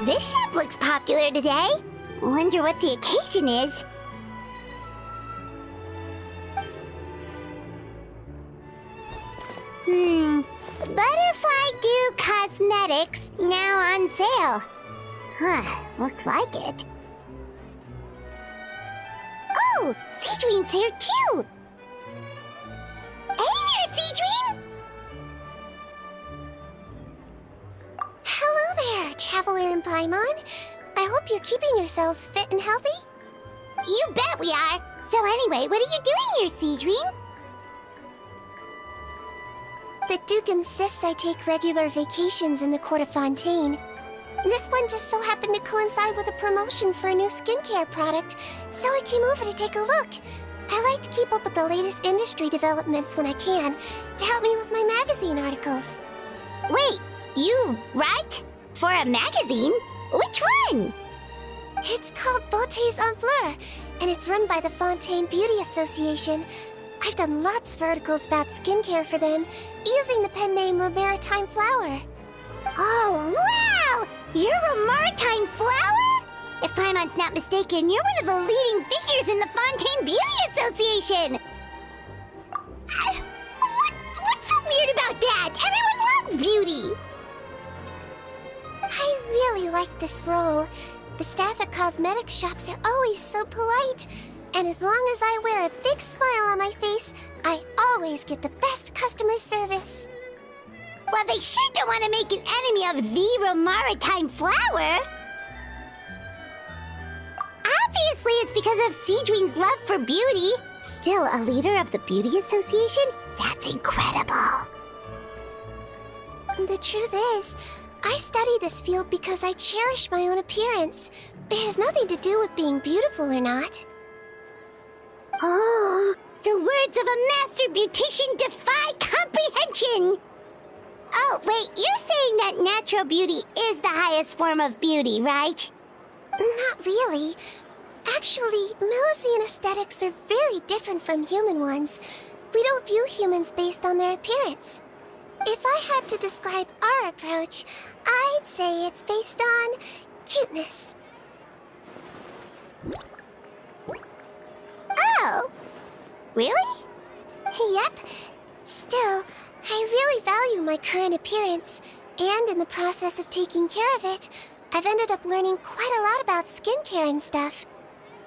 This shop looks popular today. Wonder what the occasion is. Butterfly Dew Cosmetics now on sale. Looks like it. Oh, Sigewinne's here too! Hey there, Sigewinne! Hello there, Traveler and Paimon. I hope you're keeping yourselves fit and healthy. You bet we are! So anyway, what are you doing here, Sigewinne? The Duke insists I take regular vacations in the Court of Fontaine. This one just so happened to coincide with a promotion for a new skincare product, so I came over to take a look. I like to keep up with the latest industry developments when I can, to help me with my magazine articles. Wait, you write? For a magazine? Which one? It's called Beautés en Fleur, and it's run by the Fontaine Beauty Association. I've done lots of articles about skincare for them, using the pen name Maritime Flower. Oh, wow! You're a Maritime Flower? If Paimon's not mistaken, you're one of the leading figures in the Fontaine Beauty Association! What's so weird about that? Everyone loves beauty! I really like this role. The staff at cosmetics shops are always so polite. And as long as I wear a big smile on my face, I always get the best customer service. Well, they sure don't want to make an enemy of the Maritime Flower. Obviously, it's because of Sigewinne's love for beauty. Still a leader of the Beauty Association? That's incredible. The truth is, I study this field because I cherish my own appearance. It has nothing to do with being beautiful or not. Oh, the words of a master beautician defy comprehension! Oh, wait, you're saying that natural beauty is the highest form of beauty, right? Not really. Actually, Melusine aesthetics are very different from human ones. We don't view humans based on their appearance. If I had to describe our approach, I'd say it's based on cuteness. Oh! Really? Yep. Still, I really value my current appearance, and in the process of taking care of it, I've ended up learning quite a lot about skincare and stuff.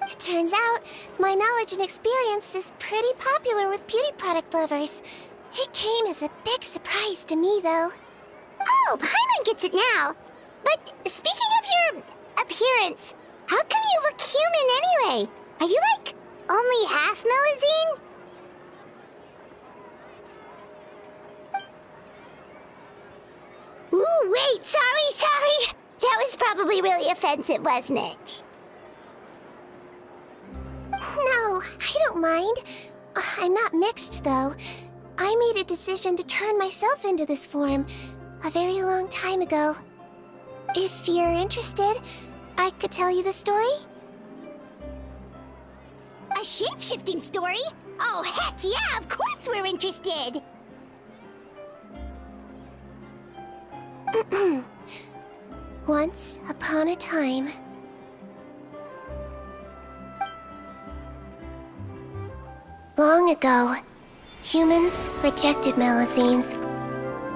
It turns out, my knowledge and experience is pretty popular with beauty product lovers. It came as a big surprise to me, though. Oh, Paimon gets it now. But speaking of your appearance, how come you look human anyway? Are you, like, only half Melusine? Ooh, wait, sorry. That was probably really offensive, wasn't it? No, I don't mind. I'm not mixed, though. I made a decision to turn myself into this form a very long time ago. If you're interested, I could tell you the story. A shape-shifting story? Oh, heck yeah, of course we're interested! Once upon a time. Long ago, humans rejected Melusines,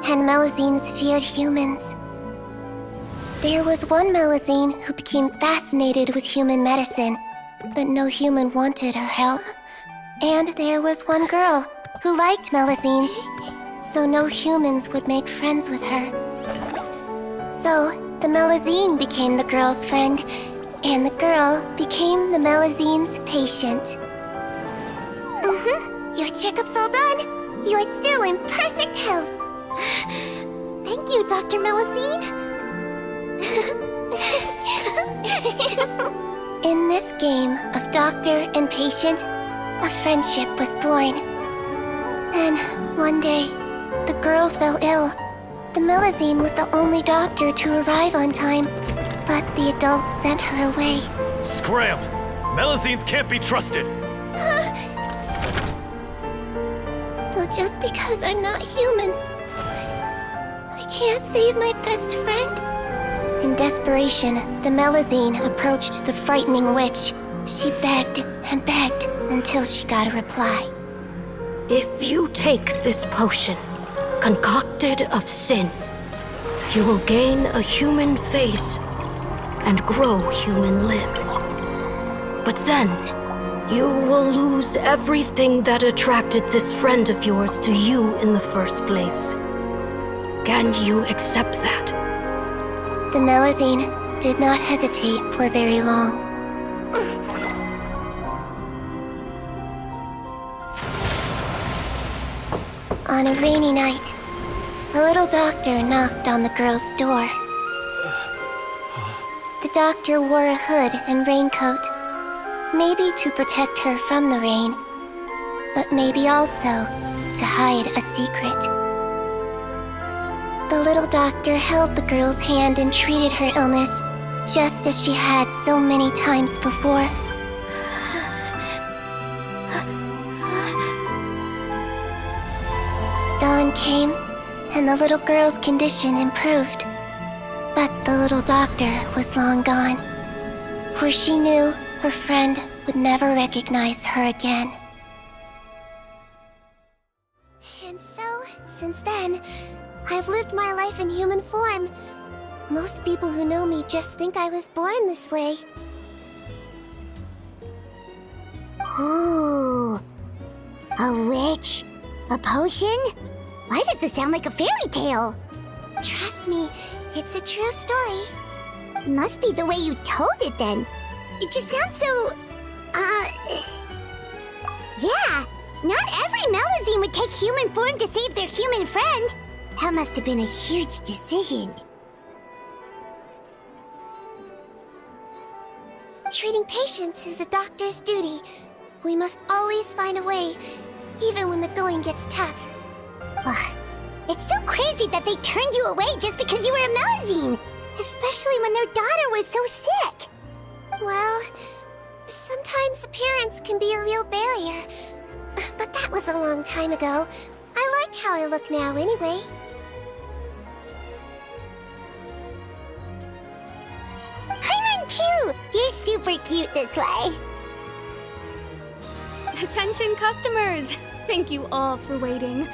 and Melusines feared humans. There was one Melusine who became fascinated with human medicine, but no human wanted her help. And there was one girl who liked Melusines, so no humans would make friends with her. So, the Melusine became the girl's friend, and the girl became the Melusine's patient. Your checkup's all done. You're still in perfect health. Thank you, Dr. Melusine. In this game of doctor and patient, a friendship was born. Then, one day, the girl fell ill. The Melusine was the only doctor to arrive on time, but the adults sent her away. Scram! Melusines can't be trusted! So just because I'm not human, I can't save my best friend? In desperation, the Melazine approached the frightening witch. She begged and begged until she got a reply. If you take this potion, concocted of sin, you will gain a human face and grow human limbs. But then, you will lose everything that attracted this friend of yours to you in the first place. Can you accept that? The Melazine did not hesitate for very long. On a rainy night, a little doctor knocked on the girl's door. The doctor wore a hood and raincoat, maybe to protect her from the rain, but maybe also to hide a secret. The little doctor held the girl's hand and treated her illness, just as she had so many times before. Dawn came, and the little girl's condition improved. But the little doctor was long gone, for she knew her friend would never recognize her again. And so, since then, I've lived my life in human form. Most people who know me just think I was born this way. Ooh. A witch? A potion? Why does this sound like a fairy tale? Trust me, it's a true story. Must be the way you told it then. It just sounds so... Yeah, not every Melazine would take human form to save their human friend. That must have been a huge decision. Treating patients is a doctor's duty. We must always find a way, even when the going gets tough. Ugh. It's so crazy that they turned you away just because you were a Melazine, especially when their daughter was so sick. Well, sometimes appearance can be a real barrier. But that was a long time ago. I like how I look now anyway. Paimon too! You're super cute this way. Attention customers! Thank you all for waiting.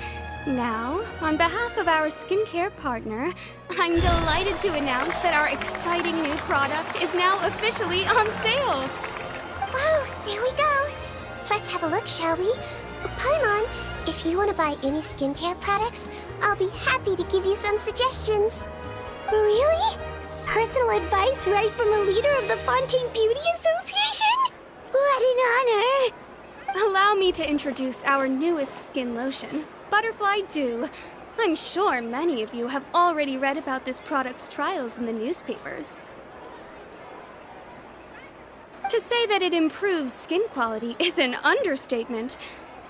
Now, on behalf of our skincare partner, I'm delighted to announce that our exciting new product is now officially on sale. Wow, there we go. Let's have a look, shall we? Paimon, if you want to buy any skincare products, I'll be happy to give you some suggestions. Really? Personal advice right from a leader of the Fontaine Beauty Association? What an honor! Allow me to introduce our newest skin lotion, Butterfly Dew. I'm sure many of you have already read about this product's trials in the newspapers. To say that it improves skin quality is an understatement.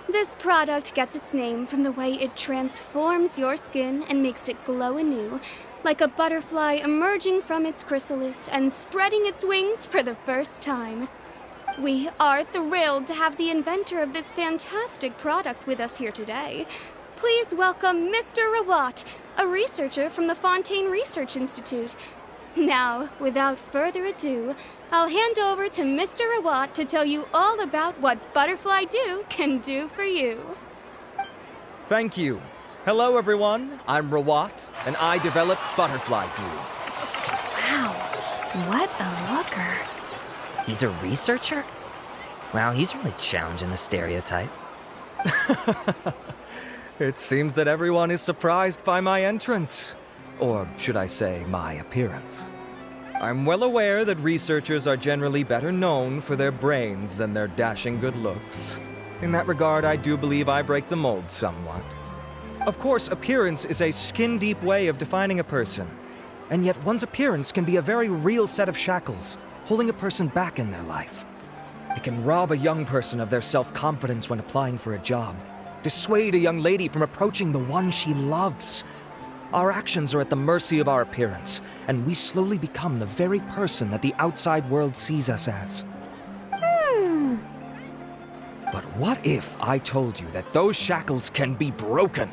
This product gets its name from the way it transforms your skin and makes it glow anew, like a butterfly emerging from its chrysalis and spreading its wings for the first time. We are thrilled to have the inventor of this fantastic product with us here today. Please welcome Mr. Rawat, a researcher from the Fontaine Research Institute. Now, without further ado, I'll hand over to Mr. Rawat to tell you all about what Butterfly Dew can do for you. Thank you. Hello, everyone. I'm Rawat, and I developed Butterfly Dew. Wow, what a looker. He's a researcher? Wow, he's really challenging the stereotype. It seems that everyone is surprised by my entrance. Or should I say, my appearance. I'm well aware that researchers are generally better known for their brains than their dashing good looks. In that regard, I do believe I break the mold somewhat. Of course, appearance is a skin-deep way of defining a person. And yet one's appearance can be a very real set of shackles, holding a person back in their life. It can rob a young person of their self-confidence when applying for a job, dissuade a young lady from approaching the one she loves. Our actions are at the mercy of our appearance, and we slowly become the very person that the outside world sees us as. But what if I told you that those shackles can be broken?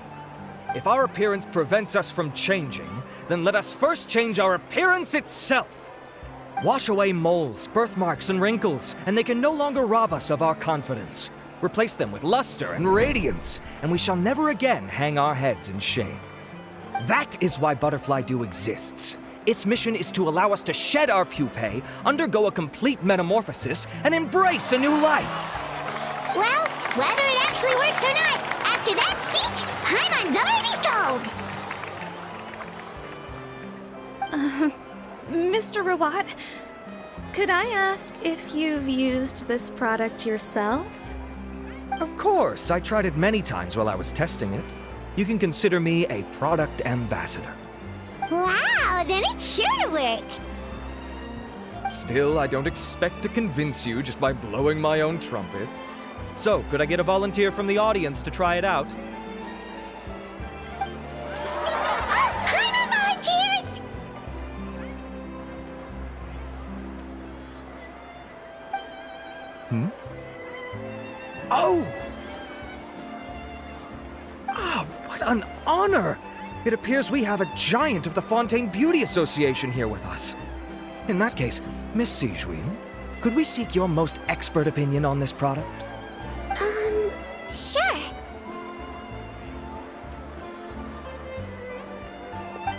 if our appearance prevents us from changing, then let us first change our appearance itself. Wash away moles, birthmarks, and wrinkles, and they can no longer rob us of our confidence. Replace them with luster and radiance, and we shall never again hang our heads in shame. That is why Butterfly Dew exists. Its mission is to allow us to shed our pupae, undergo a complete metamorphosis, and embrace a new life. Well, whether it actually works or not, after that speech, Paimon's already sold! Mr. Rawat, could I ask if you've used this product yourself? Of course, I tried it many times while I was testing it. You can consider me a product ambassador. Wow, then it's sure to work! Still, I don't expect to convince you just by blowing my own trumpet. So, could I get a volunteer from the audience to try it out? Oh, Paimon volunteers! Oh! Ah, what an honor! It appears we have a giant of the Fontaine Beauty Association here with us. In that case, Miss Sigewinne, could we seek your most expert opinion on this product? Sure.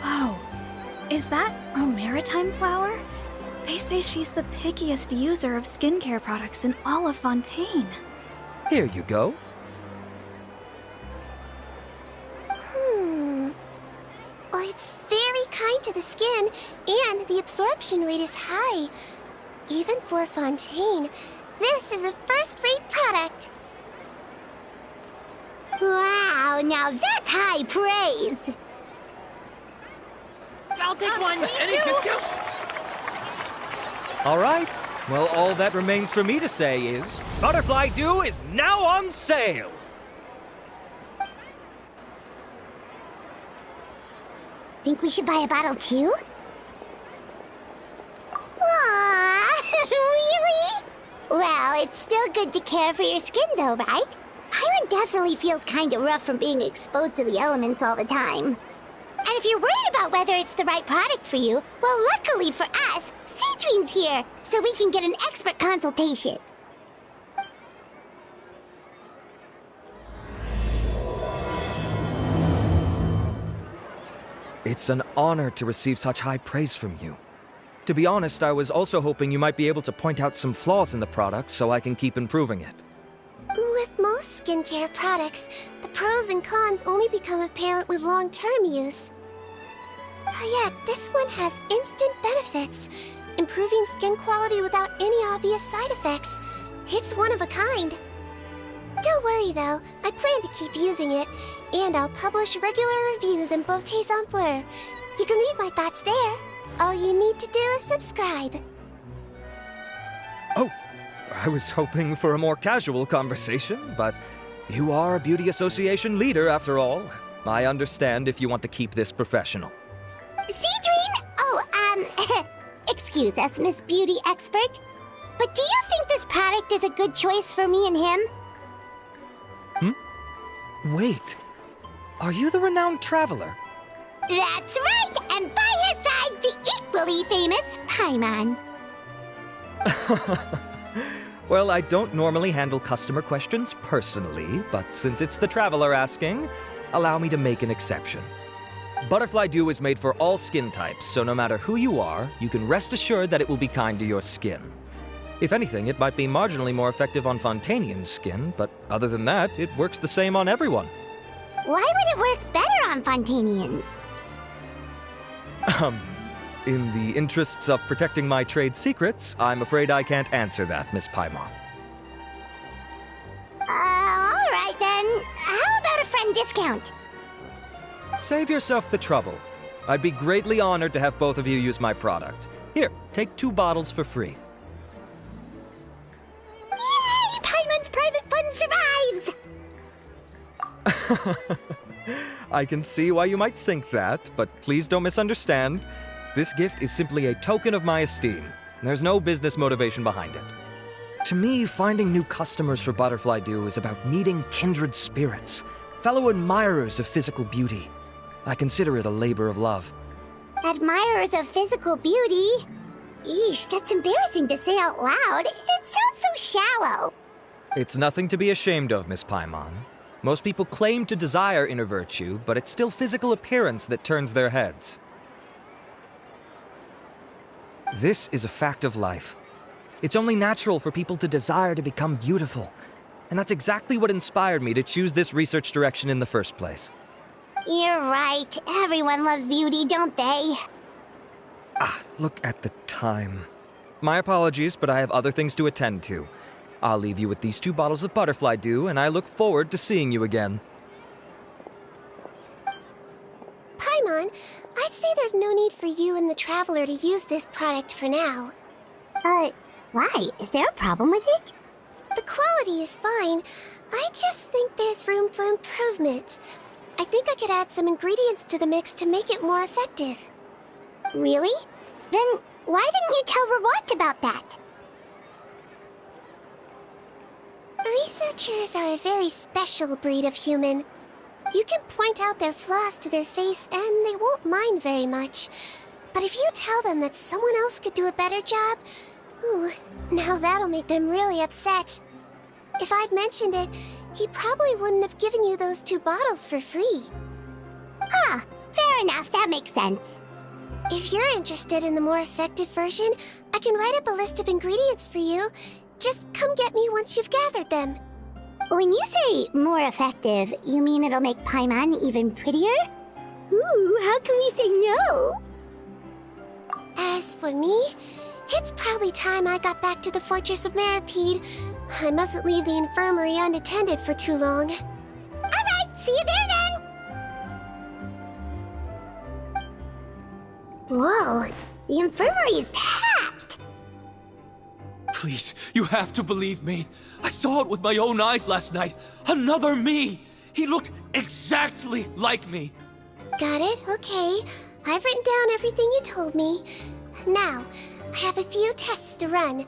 Whoa, is that a maritime flower? They say she's the pickiest user of skincare products in all of Fontaine. Here you go. Well, it's very kind to the skin, and the absorption rate is high. Even for Fontaine, this is a first-rate product. Wow, now that's high praise! I'll take one. Any discounts? All right. Well, all that remains for me to say is, Butterfly Dew is now on sale! Think we should buy a bottle too? Aww, really? Well, it's still good to care for your skin though, right? Paimon definitely feels kinda rough from being exposed to the elements all the time. And if you're worried about whether it's the right product for you, well, luckily for us, Sigewinne's here, so we can get an expert consultation. It's an honor to receive such high praise from you. To be honest, I was also hoping you might be able to point out some flaws in the product so I can keep improving it. With most skincare products, the pros and cons only become apparent with long-term use. Yet, this one has instant benefits, improving skin quality without any obvious side effects. It's one of a kind. Don't worry though, I plan to keep using it, and I'll publish regular reviews in Beautés en Fleur. You can read my thoughts there. All you need to do is subscribe. Oh, I was hoping for a more casual conversation, but you are a beauty association leader after all. I understand if you want to keep this professional. Sigewinne? Oh, excuse us, Miss Beauty Expert. But do you think this product is a good choice for me and him? Wait, are you the renowned traveler? That's right, and by his side, the equally famous Paimon. Well, I don't normally handle customer questions personally, but since it's the traveler asking, allow me to make an exception. Butterfly Dew is made for all skin types, so no matter who you are, you can rest assured that it will be kind to your skin. If anything, it might be marginally more effective on Fontainian's skin, but other than that, it works the same on everyone. Why would it work better on Fontainians? In the interests of protecting my trade secrets, I'm afraid I can't answer that, Miss Paimon. Alright then. How about a friend discount? Save yourself the trouble. I'd be greatly honored to have both of you use my product. Here, take 2 bottles for free. Yay! Paimon's private fund survives! I can see why you might think that, but please don't misunderstand. This gift is simply a token of my esteem. There's no business motivation behind it. To me, finding new customers for Butterfly Dew is about meeting kindred spirits. fellow admirers of physical beauty. I consider it a labor of love. Admirers of physical beauty? Eesh, that's embarrassing to say out loud. It sounds so shallow. It's nothing to be ashamed of, Miss Paimon. Most people claim to desire inner virtue, but it's still physical appearance that turns their heads. This is a fact of life. It's only natural for people to desire to become beautiful. And that's exactly what inspired me to choose this research direction in the first place. You're right. Everyone loves beauty, don't they? Look at the time. My apologies, but I have other things to attend to. I'll leave you with these 2 bottles of butterfly dew, and I look forward to seeing you again. Paimon, I'd say there's no need for you and the Traveler to use this product for now. Why? Is there a problem with it? The quality is fine. I just think there's room for improvement. I think I could add some ingredients to the mix to make it more effective. Really? Then why didn't you tell Rawat about that? Researchers are a very special breed of human. You can point out their flaws to their face and they won't mind very much. But if you tell them that someone else could do a better job, ooh, now that'll make them really upset. If I'd mentioned it, he probably wouldn't have given you those 2 bottles for free. Fair enough, that makes sense. If you're interested in the more effective version, I can write up a list of ingredients for you. Just come get me once you've gathered them. When you say more effective, you mean it'll make Paimon even prettier? Ooh, how can we say no? As for me, it's probably time I got back to the Fortress of Maripede. I mustn't leave the infirmary unattended for too long. Alright, see you there then! Whoa, the infirmary is packed! Please, you have to believe me. I saw it with my own eyes last night. Another me! He looked exactly like me. Got it? Okay. I've written down everything you told me. Now, I have a few tests to run.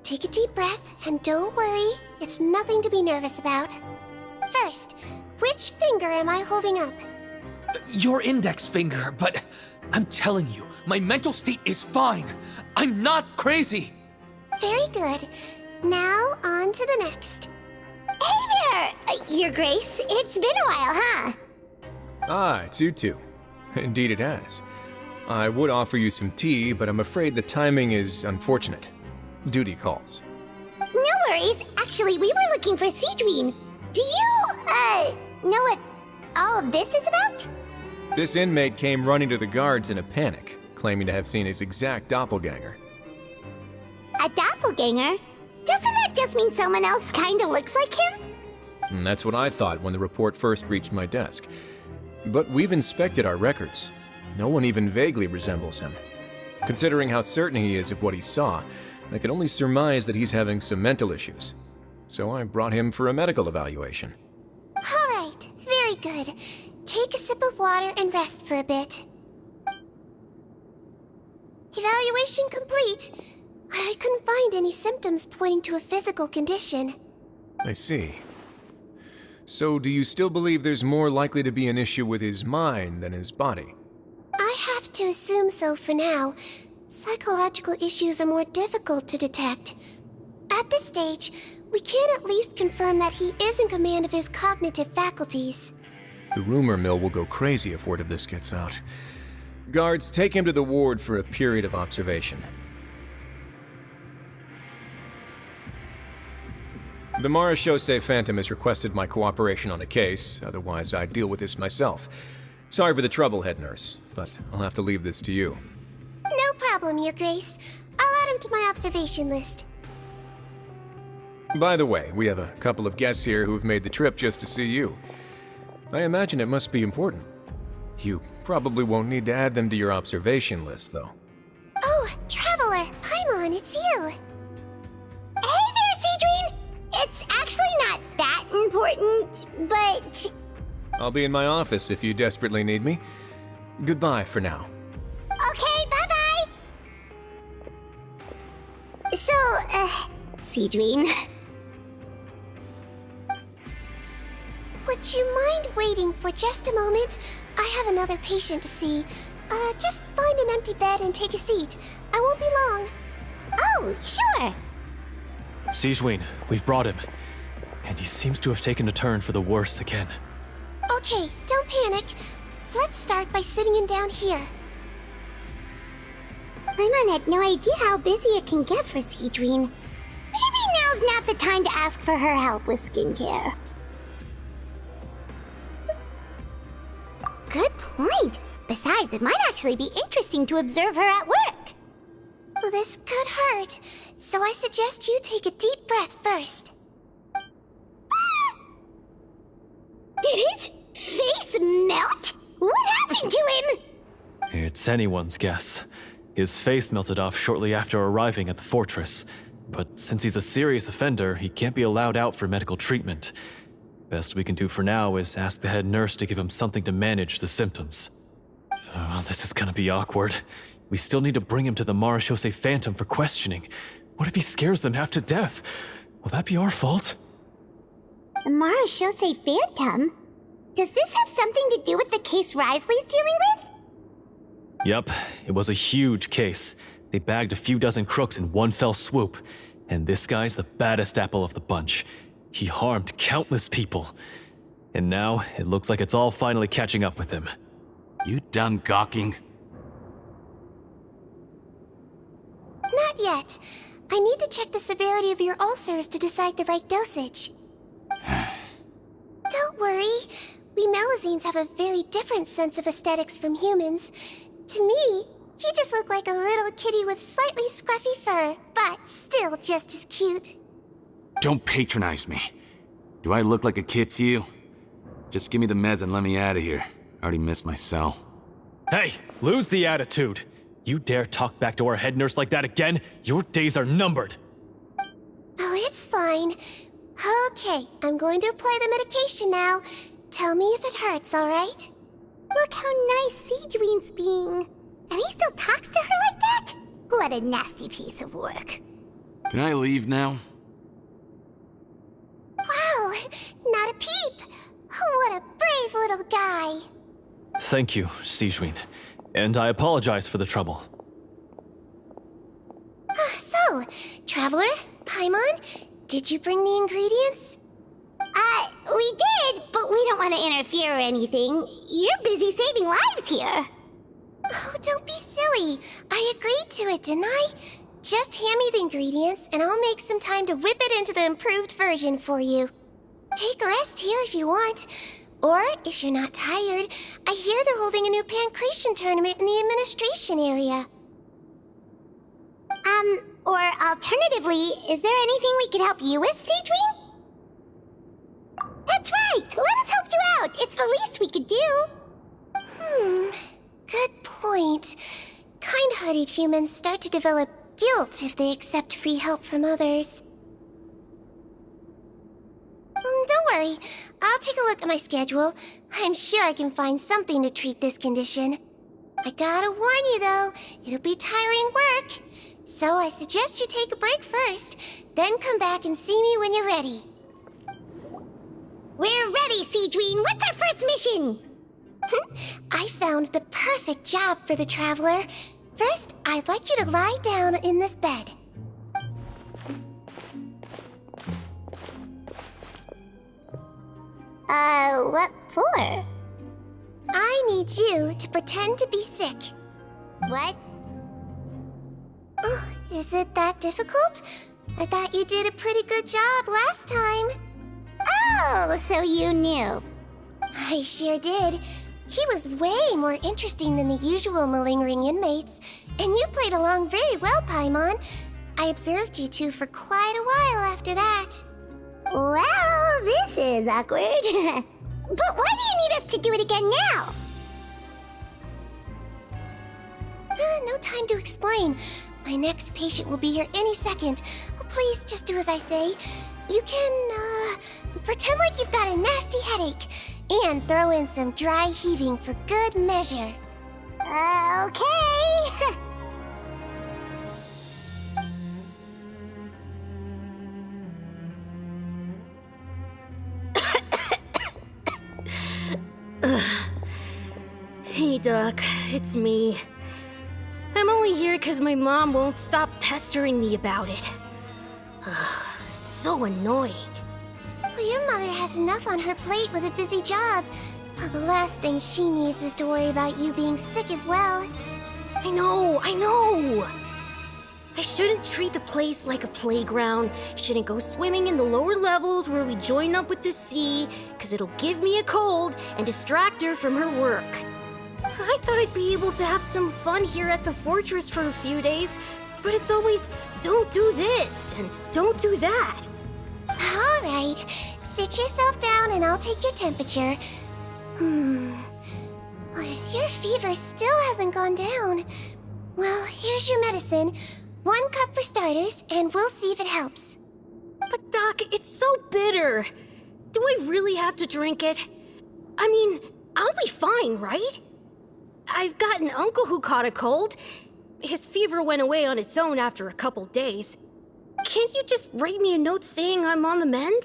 Take a deep breath, and don't worry, it's nothing to be nervous about. First, which finger am I holding up? Your index finger, but I'm telling you, my mental state is fine. I'm not crazy. Very good. Now, on to the next. Hey there, Your Grace. It's been a while, huh? It's you two. Indeed it has. I would offer you some tea, but I'm afraid the timing is unfortunate. Duty calls. No worries. Actually, we were looking for Sigewinne. Do you, know what all of this is about? This inmate came running to the guards in a panic, claiming to have seen his exact doppelganger. A doppelganger? Doesn't that just mean someone else kinda looks like him? And that's what I thought when the report first reached my desk. But we've inspected our records. No one even vaguely resembles him. Considering how certain he is of what he saw, I can only surmise that he's having some mental issues. So I brought him for a medical evaluation. All right, very good. Take a sip of water and rest for a bit. Evaluation complete. I couldn't find any symptoms pointing to a physical condition. I see. So do you still believe there's more likely to be an issue with his mind than his body? I have to assume so for now. Psychological issues are more difficult to detect. At this stage, we can at least confirm that he is in command of his cognitive faculties. The rumor mill will go crazy if word of this gets out. Guards, take him to the ward for a period of observation. The Marachose Phantom has requested my cooperation on a case, otherwise I'd deal with this myself. Sorry for the trouble, head nurse, but I'll have to leave this to you. No problem, Your Grace. I'll add him to my observation list. By the way, we have a couple of guests here who've made the trip just to see you. I imagine it must be important. You probably won't need to add them to your observation list, though. Oh, Traveler! Paimon, it's you! Hey there, Sigewinne! It's actually not that important, but... I'll be in my office if you desperately need me. Goodbye for now. Okay, bye-bye! So, Sigewinne... Would Would you mind waiting for just a moment? I have another patient to see. Just find an empty bed and take a seat. I won't be long. Oh, sure. Sigewinne, we've brought him. And he seems to have taken a turn for the worse again. Okay, don't panic. Let's start by sitting him down here. Paimon had no idea how busy it can get for Sigewinne. Maybe now's not the time to ask for her help with skincare. Good point. Besides, it might actually be interesting to observe her at work. Well, this could hurt, so I suggest you take a deep breath first. Did his face melt? What happened to him? It's anyone's guess. His face melted off shortly after arriving at the fortress. But since he's a serious offender, he can't be allowed out for medical treatment. Best we can do for now is ask the head nurse to give him something to manage the symptoms. Oh, this is gonna be awkward. We still need to bring him to the miHoYo Phantom for questioning. What if he scares them half to death? Will that be our fault? The miHoYo Phantom? Does this have something to do with the case Risley's dealing with? Yep, it was a huge case. They bagged a few dozen crooks in one fell swoop. And this guy's the baddest apple of the bunch. He harmed countless people. And now, it looks like it's all finally catching up with him. You done gawking? Not yet. I need to check the severity of your ulcers to decide the right dosage. Don't worry. We Melazines have a very different sense of aesthetics from humans. To me, he just looked like a little kitty with slightly scruffy fur, but still just as cute. Don't patronize me. Do I look like a kid to you? Just give me the meds and let me out of here. I already missed my cell. Hey, lose the attitude. You dare talk back to our head nurse like that again, your days are numbered. Oh, it's fine. Okay, I'm going to apply the medication now. Tell me if it hurts, alright? Look how nice Sigewinne's being. And he still talks to her like that? What a nasty piece of work. Can I leave now? Wow, not a peep. What a brave little guy. Thank you, Sigewinne. And I apologize for the trouble. So, Traveler, Paimon, did you bring the ingredients? We did, but we don't want to interfere or anything. You're busy saving lives here. Oh, don't be silly. I agreed to it, didn't I? Just hand me the ingredients, and I'll make some time to whip it into the improved version for you. Take a rest here if you want. Or, if you're not tired, I hear they're holding a new pancreation tournament in the administration area. Or alternatively, is there anything we could help you with, Sigewinne? That's right! Let us help you out! It's the least we could do! Good point. Kind-hearted humans start to develop guilt if they accept free help from others. Don't worry. I'll take a look at my schedule. I'm sure I can find something to treat this condition. I gotta warn you, though, it'll be tiring work. So I suggest you take a break first, then come back and see me when you're ready. We're ready, Sigewinne! What's our first mission? I found the perfect job for the Traveler. First, I'd like you to lie down in this bed. What for? I need you to pretend to be sick. What? Oh, is it that difficult? I thought you did a pretty good job last time. Oh, so you knew. I sure did. He was way more interesting than the usual malingering inmates, and you played along very well, Paimon. I observed you two for quite a while after that. Well, this is awkward. But why do you need us to do it again now? No time to explain. My next patient will be here any second. Oh, please, just do as I say. You can, pretend like you've got a nasty headache, and throw in some dry heaving for good measure. Okay. Duck. It's me. I'm only here because my mom won't stop pestering me about it. So annoying. Well, your mother has enough on her plate with a busy job. Well, the last thing she needs is to worry about you being sick as well. I know. I shouldn't treat the place like a playground. Shouldn't go swimming in the lower levels where we join up with the sea, because it'll give me a cold and distract her from her work. I thought I'd be able to have some fun here at the fortress for a few days, but it's always, don't do this and don't do that. All right, sit yourself down and I'll take your temperature. Your fever still hasn't gone down. Well, here's your medicine. 1 cup for starters, and we'll see if it helps. But Doc, it's so bitter. Do I really have to drink it? I mean, I'll be fine, right? I've got an uncle who caught a cold. His fever went away on its own after a couple days. Can't you just write me a note saying I'm on the mend?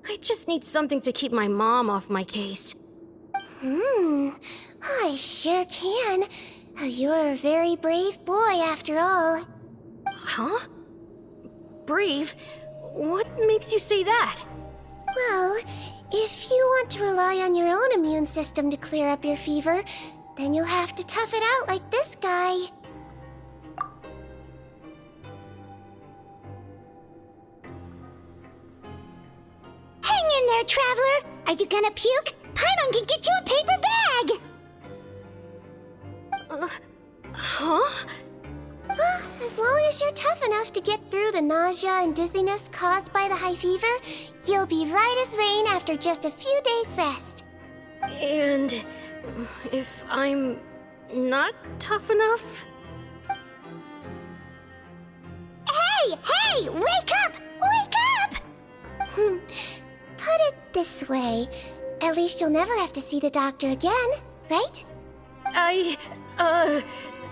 I just need something to keep my mom off my case. I sure can. You're a very brave boy, after all. Huh? Brave? What makes you say that? Well, if you want to rely on your own immune system to clear up your fever, then you'll have to tough it out like this guy. Hang in there, traveler! Are you gonna puke? Paimon can get you a paper bag! Huh? As long as you're tough enough to get through the nausea and dizziness caused by the high fever, you'll be right as rain after just a few days' rest. And if I'm not tough enough? Hey! Wake up! Wake up! Put it this way. At least you'll never have to see the doctor again, right?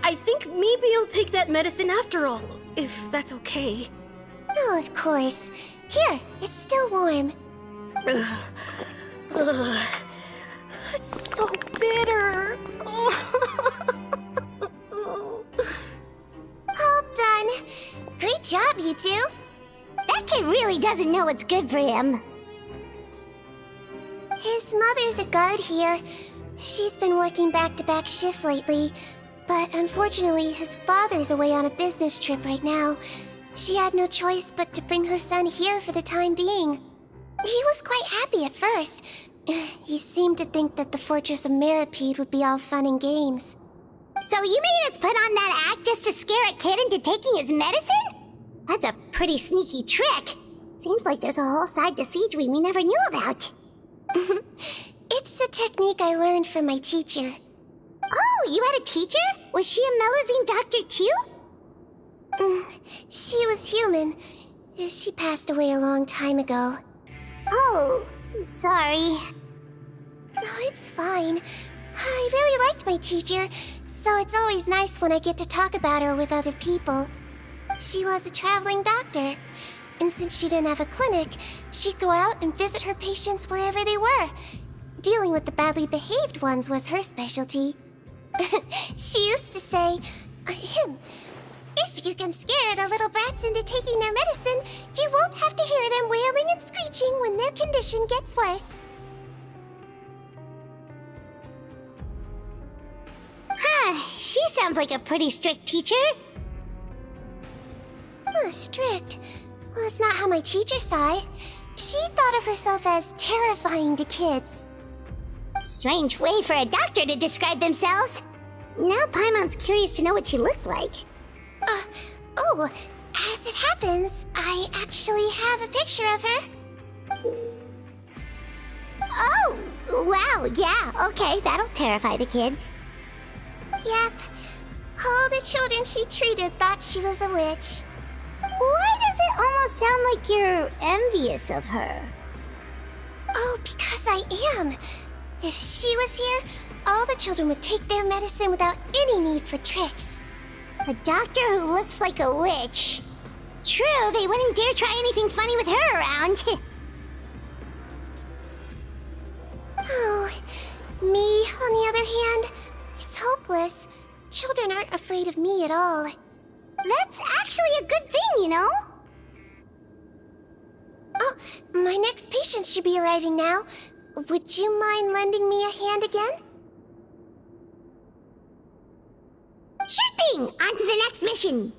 I think maybe I'll take that medicine after all, if that's okay. Oh, of course. Here, it's still warm. It's so bitter. All done. Great job, you two. That kid really doesn't know what's good for him. His mother's a guard here. She's been working back-to-back shifts lately, but unfortunately his father's away on a business trip right now. She had no choice but to bring her son here for the time being. He was quite happy at first. He seemed to think that the Fortress of Meropide would be all fun and games. So you made us put on that act just to scare a kid into taking his medicine? That's a pretty sneaky trick. Seems like there's a whole side to Sigewinne we never knew about. It's a technique I learned from my teacher. Oh, you had a teacher? Was she a Melazine doctor too? She was human. She passed away a long time ago. Oh, sorry. No, it's fine. I really liked my teacher, so it's always nice when I get to talk about her with other people. She was a traveling doctor, and since she didn't have a clinic, she'd go out and visit her patients wherever they were. Dealing with the badly behaved ones was her specialty. She used to say, if you can scare the little brats into taking their medicine, you won't have to hear them wailing and screeching when their condition gets worse. She sounds like a pretty strict teacher. Strict? Well, that's not how my teacher saw it. She thought of herself as terrifying to kids. Strange way for a doctor to describe themselves. Now Paimon's curious to know what she looked like. As it happens, I actually have a picture of her. Oh, wow, yeah, okay, that'll terrify the kids. Yep. All the children she treated thought she was a witch. Why does it almost sound like you're envious of her? Oh, because I am. If she was here, all the children would take their medicine without any need for tricks. A doctor who looks like a witch. True, they wouldn't dare try anything funny with her around. Oh, me, on the other hand, hopeless. Children aren't afraid of me at all. That's actually a good thing, you know? Oh, my next patient should be arriving now. Would you mind lending me a hand again? Sure thing! On to the next mission!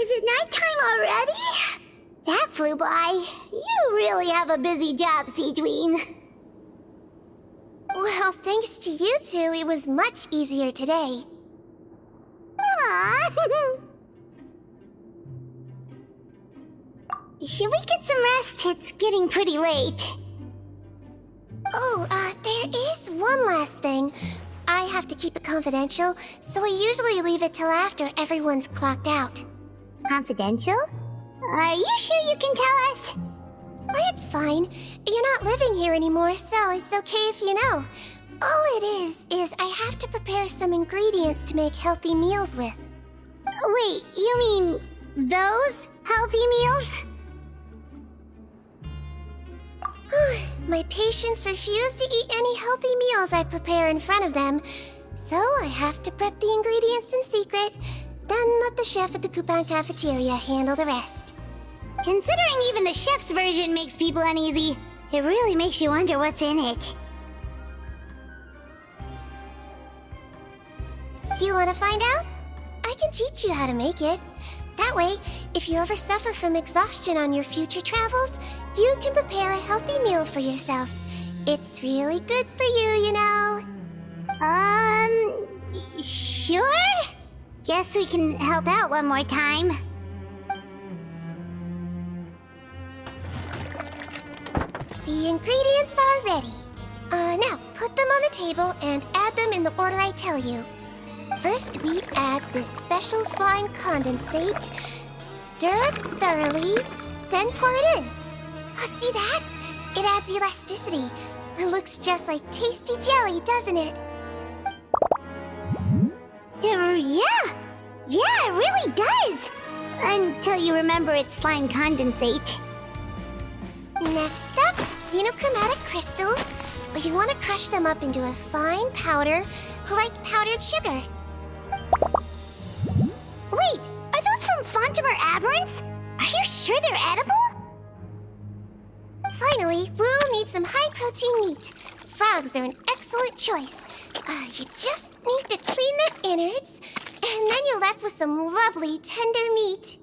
Is it nighttime already? That flew by. You really have a busy job, Sigewinne. Well, thanks to you two, it was much easier today. Aww. Should we get some rest? It's getting pretty late. Oh, there is one last thing. I have to keep it confidential, so I usually leave it till after everyone's clocked out. Confidential? Are you sure you can tell us? It's fine. You're not living here anymore, so it's okay if you know. All it is I have to prepare some ingredients to make healthy meals with. Wait, you mean those healthy meals? My patients refuse to eat any healthy meals I prepare in front of them, so I have to prep the ingredients in secret, then let the chef at the Coupon cafeteria handle the rest. Considering even the chef's version makes people uneasy, it really makes you wonder what's in it. You want to find out? I can teach you how to make it. That way, if you ever suffer from exhaustion on your future travels, you can prepare a healthy meal for yourself. It's really good for you, you know. Sure? Guess we can help out one more time. The ingredients are ready. Now, put them on the table and add them in the order I tell you. First, we add this special slime condensate, stir it thoroughly, then pour it in. See that? It adds elasticity. It looks just like tasty jelly, doesn't it? Yeah, it really does! Until you remember it's slime condensate. Next up, xenochromatic crystals. You want to crush them up into a fine powder, like powdered sugar. Wait, are those from Fontimer Aberrants? Are you sure they're edible? Finally, we'll need some high-protein meat. Frogs are an excellent choice. You just need to clean their innards, and then you're left with some lovely, tender meat.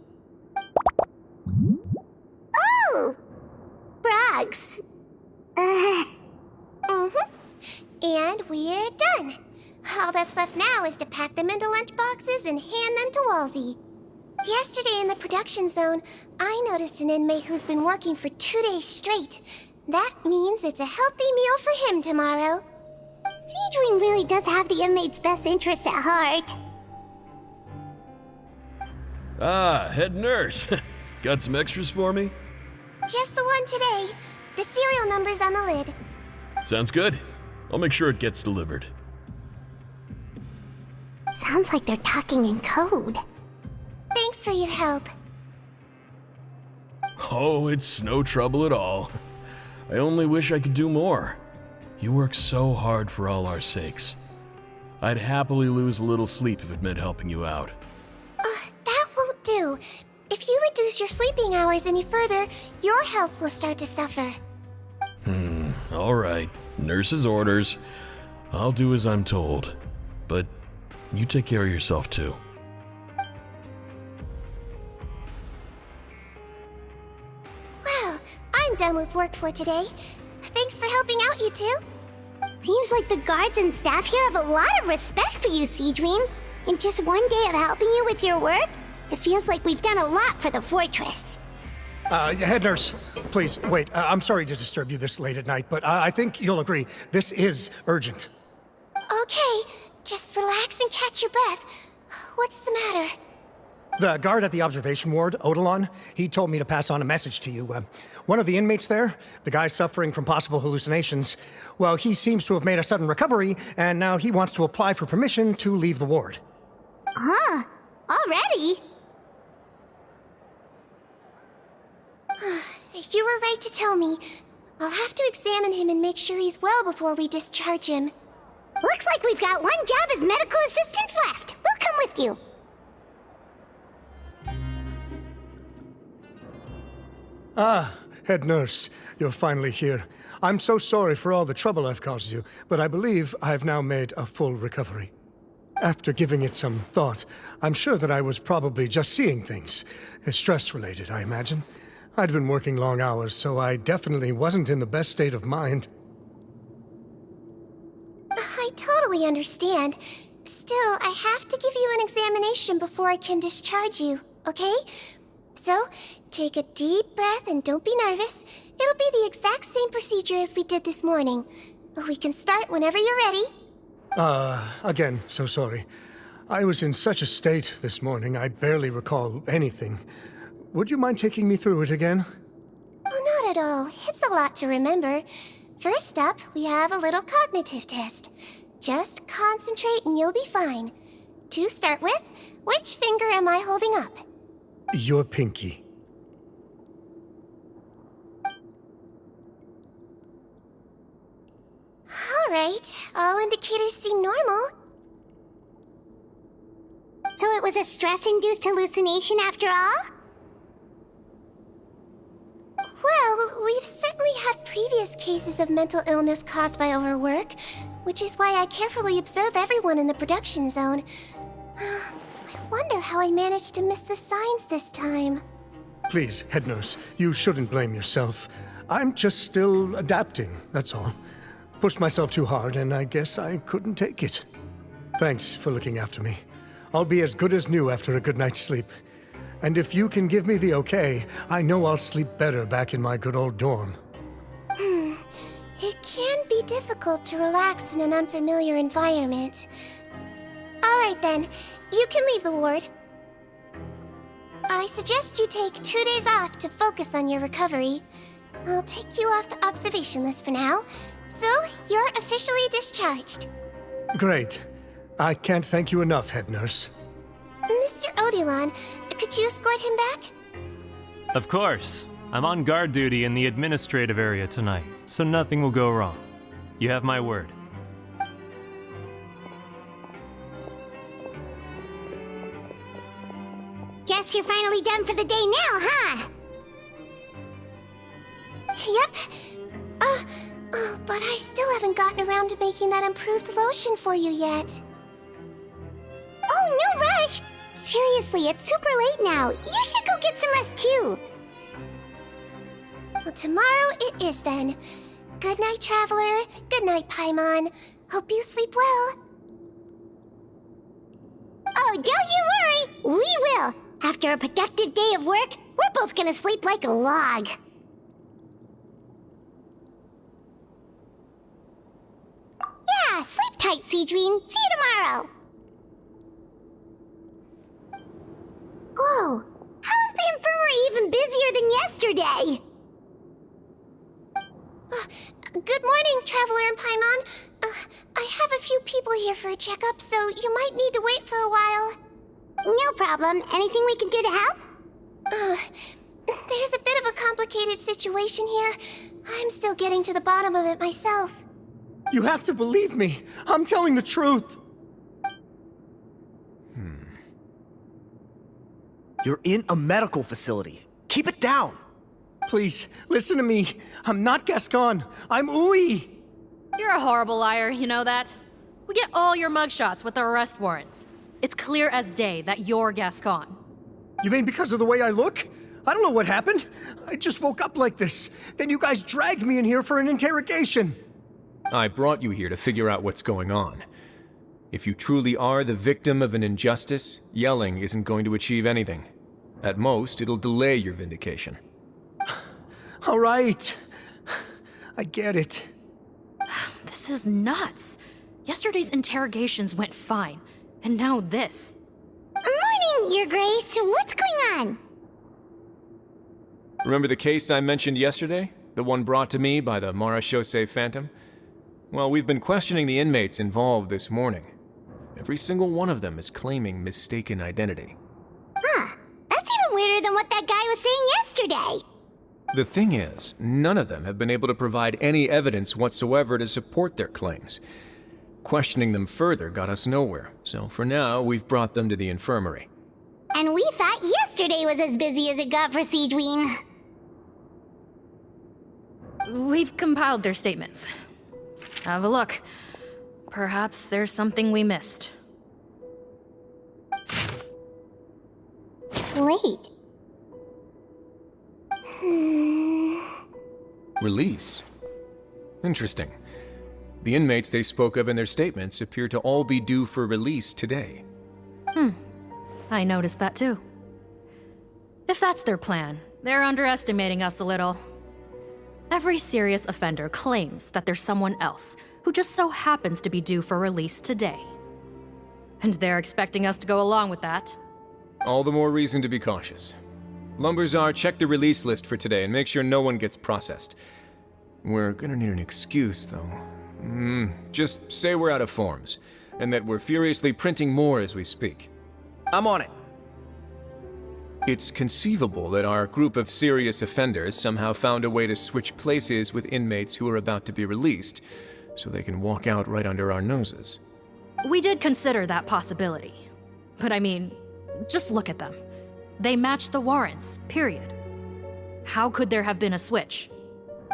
Oh! Frogs. And we're done. All that's left now is to pack them into lunch boxes and hand them to Walsey. Yesterday in the production zone, I noticed an inmate who's been working for 2 days straight. That means it's a healthy meal for him tomorrow. Sigewinne really does have the inmate's best interests at heart. Ah, head nurse. Got some extras for me? Just the one today. The serial number's on the lid. Sounds good. I'll make sure it gets delivered. Sounds like they're talking in code. Thanks for your help. Oh, it's no trouble at all. I only wish I could do more. You work so hard for all our sakes. I'd happily lose a little sleep if it meant helping you out. That won't do. If you reduce your sleeping hours any further, your health will start to suffer. All right. Nurse's orders. I'll do as I'm told. But you take care of yourself too. Well, I'm done with work for today. Thanks for helping out, you two. Seems like the guards and staff here have a lot of respect for you, Sigewinne. In just one day of helping you with your work, it feels like we've done a lot for the fortress. Head nurse, please, wait. I'm sorry to disturb you this late at night, but I think you'll agree, this is urgent. Okay, just relax and catch your breath. What's the matter? The guard at the observation ward, Odilon, he told me to pass on a message to you. One of the inmates there, the guy suffering from possible hallucinations, well, he seems to have made a sudden recovery, and now he wants to apply for permission to leave the ward. Huh? Already? You were right to tell me. I'll have to examine him and make sure he's well before we discharge him. Looks like we've got one job as medical assistants left. We'll come with you. Ah, head nurse, you're finally here. I'm so sorry for all the trouble I've caused you, but I believe I've now made a full recovery. After giving it some thought, I'm sure that I was probably just seeing things. Stress-related, I imagine. I'd been working long hours, so I definitely wasn't in the best state of mind. I totally understand. Still, I have to give you an examination before I can discharge you, okay? So, take a deep breath and don't be nervous. It'll be the exact same procedure as we did this morning. We can start whenever you're ready. Again, so sorry. I was in such a state this morning, I barely recall anything. Would you mind taking me through it again? Oh, not at all. It's a lot to remember. First up, we have a little cognitive test. Just concentrate and you'll be fine. To start with, which finger am I holding up? Your pinky. All right, all indicators seem normal. So it was a stress-induced hallucination after all? Well, we've certainly had previous cases of mental illness caused by overwork, which is why I carefully observe everyone in the production zone. I wonder how I managed to miss the signs this time. Please, head nurse, you shouldn't blame yourself. I'm just still adapting, that's all. Pushed myself too hard, and I guess I couldn't take it. Thanks for looking after me. I'll be as good as new after a good night's sleep. And if you can give me the okay, I know I'll sleep better back in my good old dorm. It can be difficult to relax in an unfamiliar environment. All right then, you can leave the ward. I suggest you take 2 days off to focus on your recovery. I'll take you off the observation list for now, so you're officially discharged. Great. I can't thank you enough, head nurse. Mr. Odilon, could you escort him back? Of course. I'm on guard duty in the administrative area tonight, so nothing will go wrong. You have my word. Guess you're finally done for the day now, huh? Yep. But I still haven't gotten around to making that improved lotion for you yet. Oh, no rush! Seriously, it's super late now. You should go get some rest too. Well, tomorrow it is then. Good night, Traveler. Good night, Paimon. Hope you sleep well. Oh, don't you worry. We will. After a productive day of work, we're both gonna sleep like a log. Yeah, sleep tight, Sigewinne. See you tomorrow. Whoa, how is the infirmary even busier than yesterday? Good morning, Traveler and Paimon. I have a few people here for a checkup, so you might need to wait for a while. No problem. Anything we can do to help? There's a bit of a complicated situation here. I'm still getting to the bottom of it myself. You have to believe me. I'm telling the truth. You're in a medical facility. Keep it down. Please, listen to me. I'm not Gascon. I'm Uy. You're a horrible liar, you know that? We get all your mugshots with the arrest warrants. It's clear as day that you're Gascon. You mean because of the way I look? I don't know what happened. I just woke up like this. Then you guys dragged me in here for an interrogation. I brought you here to figure out what's going on. If you truly are the victim of an injustice, yelling isn't going to achieve anything. At most, it'll delay your vindication. All right. I get it. This is nuts. Yesterday's interrogations went fine, and now this. Morning, Your Grace. What's going on? Remember the case I mentioned yesterday? The one brought to me by the Marachose Phantom? Well, we've been questioning the inmates involved this morning. Every single one of them is claiming mistaken identity. Huh. That's even weirder than what that guy was saying yesterday. The thing is, none of them have been able to provide any evidence whatsoever to support their claims. Questioning them further got us nowhere, so for now, we've brought them to the infirmary. And we thought yesterday was as busy as it got for Sigewinne. We've compiled their statements. Have a look. Perhaps there's something we missed. Wait. Release? Interesting. The inmates they spoke of in their statements appear to all be due for release today. I noticed that too. If that's their plan, they're underestimating us a little. Every serious offender claims that there's someone else who just so happens to be due for release today. And they're expecting us to go along with that. All the more reason to be cautious. Lumberzar, check the release list for today and make sure no one gets processed. We're gonna need an excuse, though. Just say we're out of forms, and that we're furiously printing more as we speak. I'm on it. It's conceivable that our group of serious offenders somehow found a way to switch places with inmates who are about to be released, so they can walk out right under our noses. We did consider that possibility. But I mean, just look at them. They match the warrants, period. How could there have been a switch?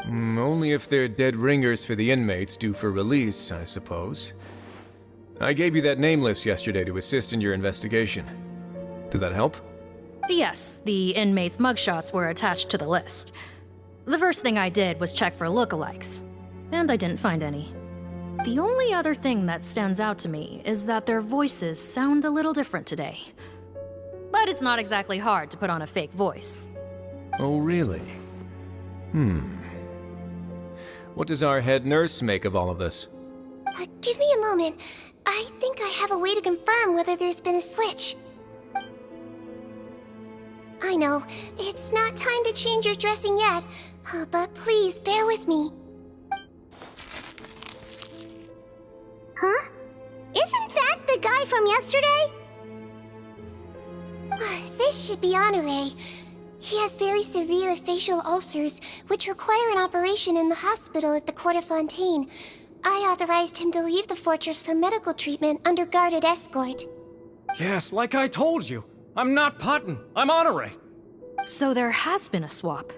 Only if they're dead ringers for the inmates due for release, I suppose. I gave you that name list yesterday to assist in your investigation. Did that help? Yes, the inmates' mugshots were attached to the list. The first thing I did was check for lookalikes, and I didn't find any. The only other thing that stands out to me is that their voices sound a little different today. But it's not exactly hard to put on a fake voice. Oh, really? What does our head nurse make of all of this? Give me a moment. I think I have a way to confirm whether there's been a switch. I know, it's not time to change your dressing yet, but please bear with me. Huh? Isn't that the guy from yesterday? This should be Honore. He has very severe facial ulcers, which require an operation in the hospital at the Court of Fontaine. I authorized him to leave the fortress for medical treatment under guarded escort. Yes, like I told you. I'm not Putton. I'm Honore. So there has been a swap.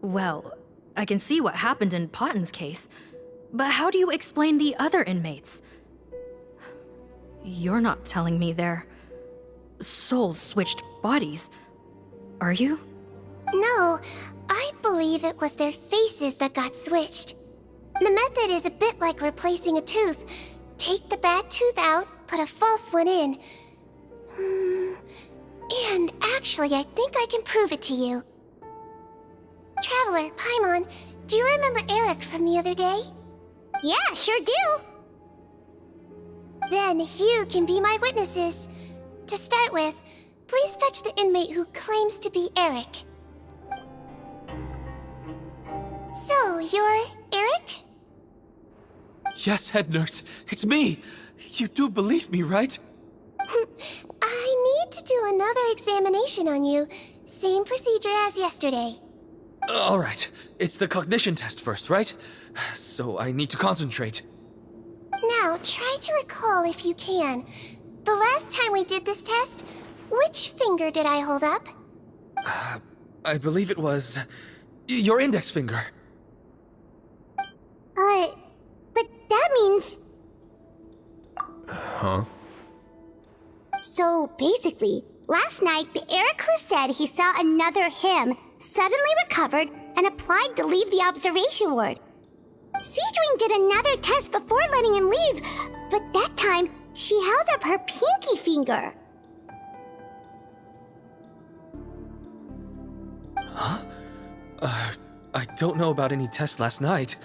Well, I can see what happened in Potton's case, but how do you explain the other inmates? You're not telling me their souls switched bodies, are you? No, I believe it was their faces that got switched. The method is a bit like replacing a tooth. Take the bad tooth out, put a false one in. And actually, I think I can prove it to you. Traveler, Paimon, do you remember Eric from the other day? Yeah, sure do. Then you can be my witnesses. To start with, please fetch the inmate who claims to be Eric. So, you're Eric? Yes, head nurse. It's me. You do believe me, right? I need to do another examination on you. Same procedure as yesterday. All right. It's the cognition test first, right? So I need to concentrate. Now, try to recall if you can. The last time we did this test, which finger did I hold up? I believe it was your index finger. But that means... Huh? So basically, last night, the Eric who said he saw another him suddenly recovered and applied to leave the observation ward. Sigewinne did another test before letting him leave, but that time, she held up her pinky finger. Huh? I don't know about any tests last night.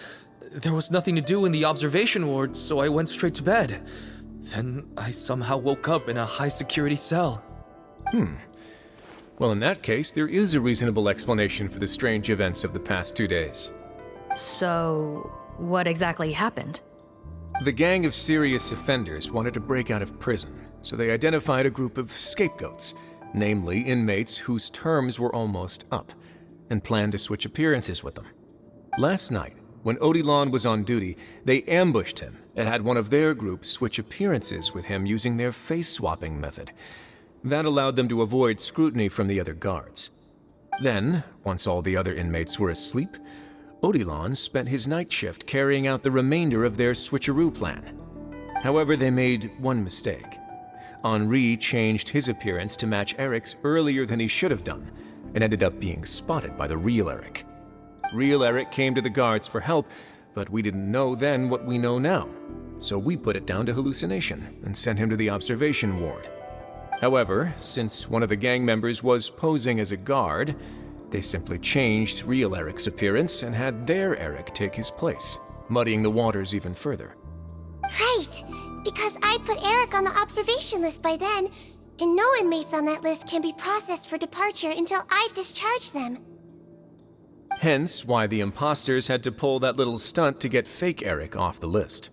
There was nothing to do in the observation ward, so I went straight to bed. Then I somehow woke up in a high-security cell. Well, in that case, there is a reasonable explanation for the strange events of the past 2 days. So, what exactly happened? The gang of serious offenders wanted to break out of prison, so they identified a group of scapegoats, namely inmates whose terms were almost up. and planned to switch appearances with them. Last night, when Odilon was on duty, they ambushed him and had one of their group switch appearances with him using their face-swapping method. That allowed them to avoid scrutiny from the other guards. Then, once all the other inmates were asleep, Odilon spent his night shift carrying out the remainder of their switcheroo plan. However, they made one mistake. Henri changed his appearance to match Eric's earlier than he should have done, and ended up being spotted by the real Eric. Real Eric came to the guards for help, but we didn't know then what we know now, so we put it down to hallucination and sent him to the observation ward. However, since one of the gang members was posing as a guard, they simply changed real Eric's appearance and had their Eric take his place, muddying the waters even further. Right, because I put Eric on the observation list by then, and no inmates on that list can be processed for departure until I've discharged them. Hence why the imposters had to pull that little stunt to get fake Eric off the list.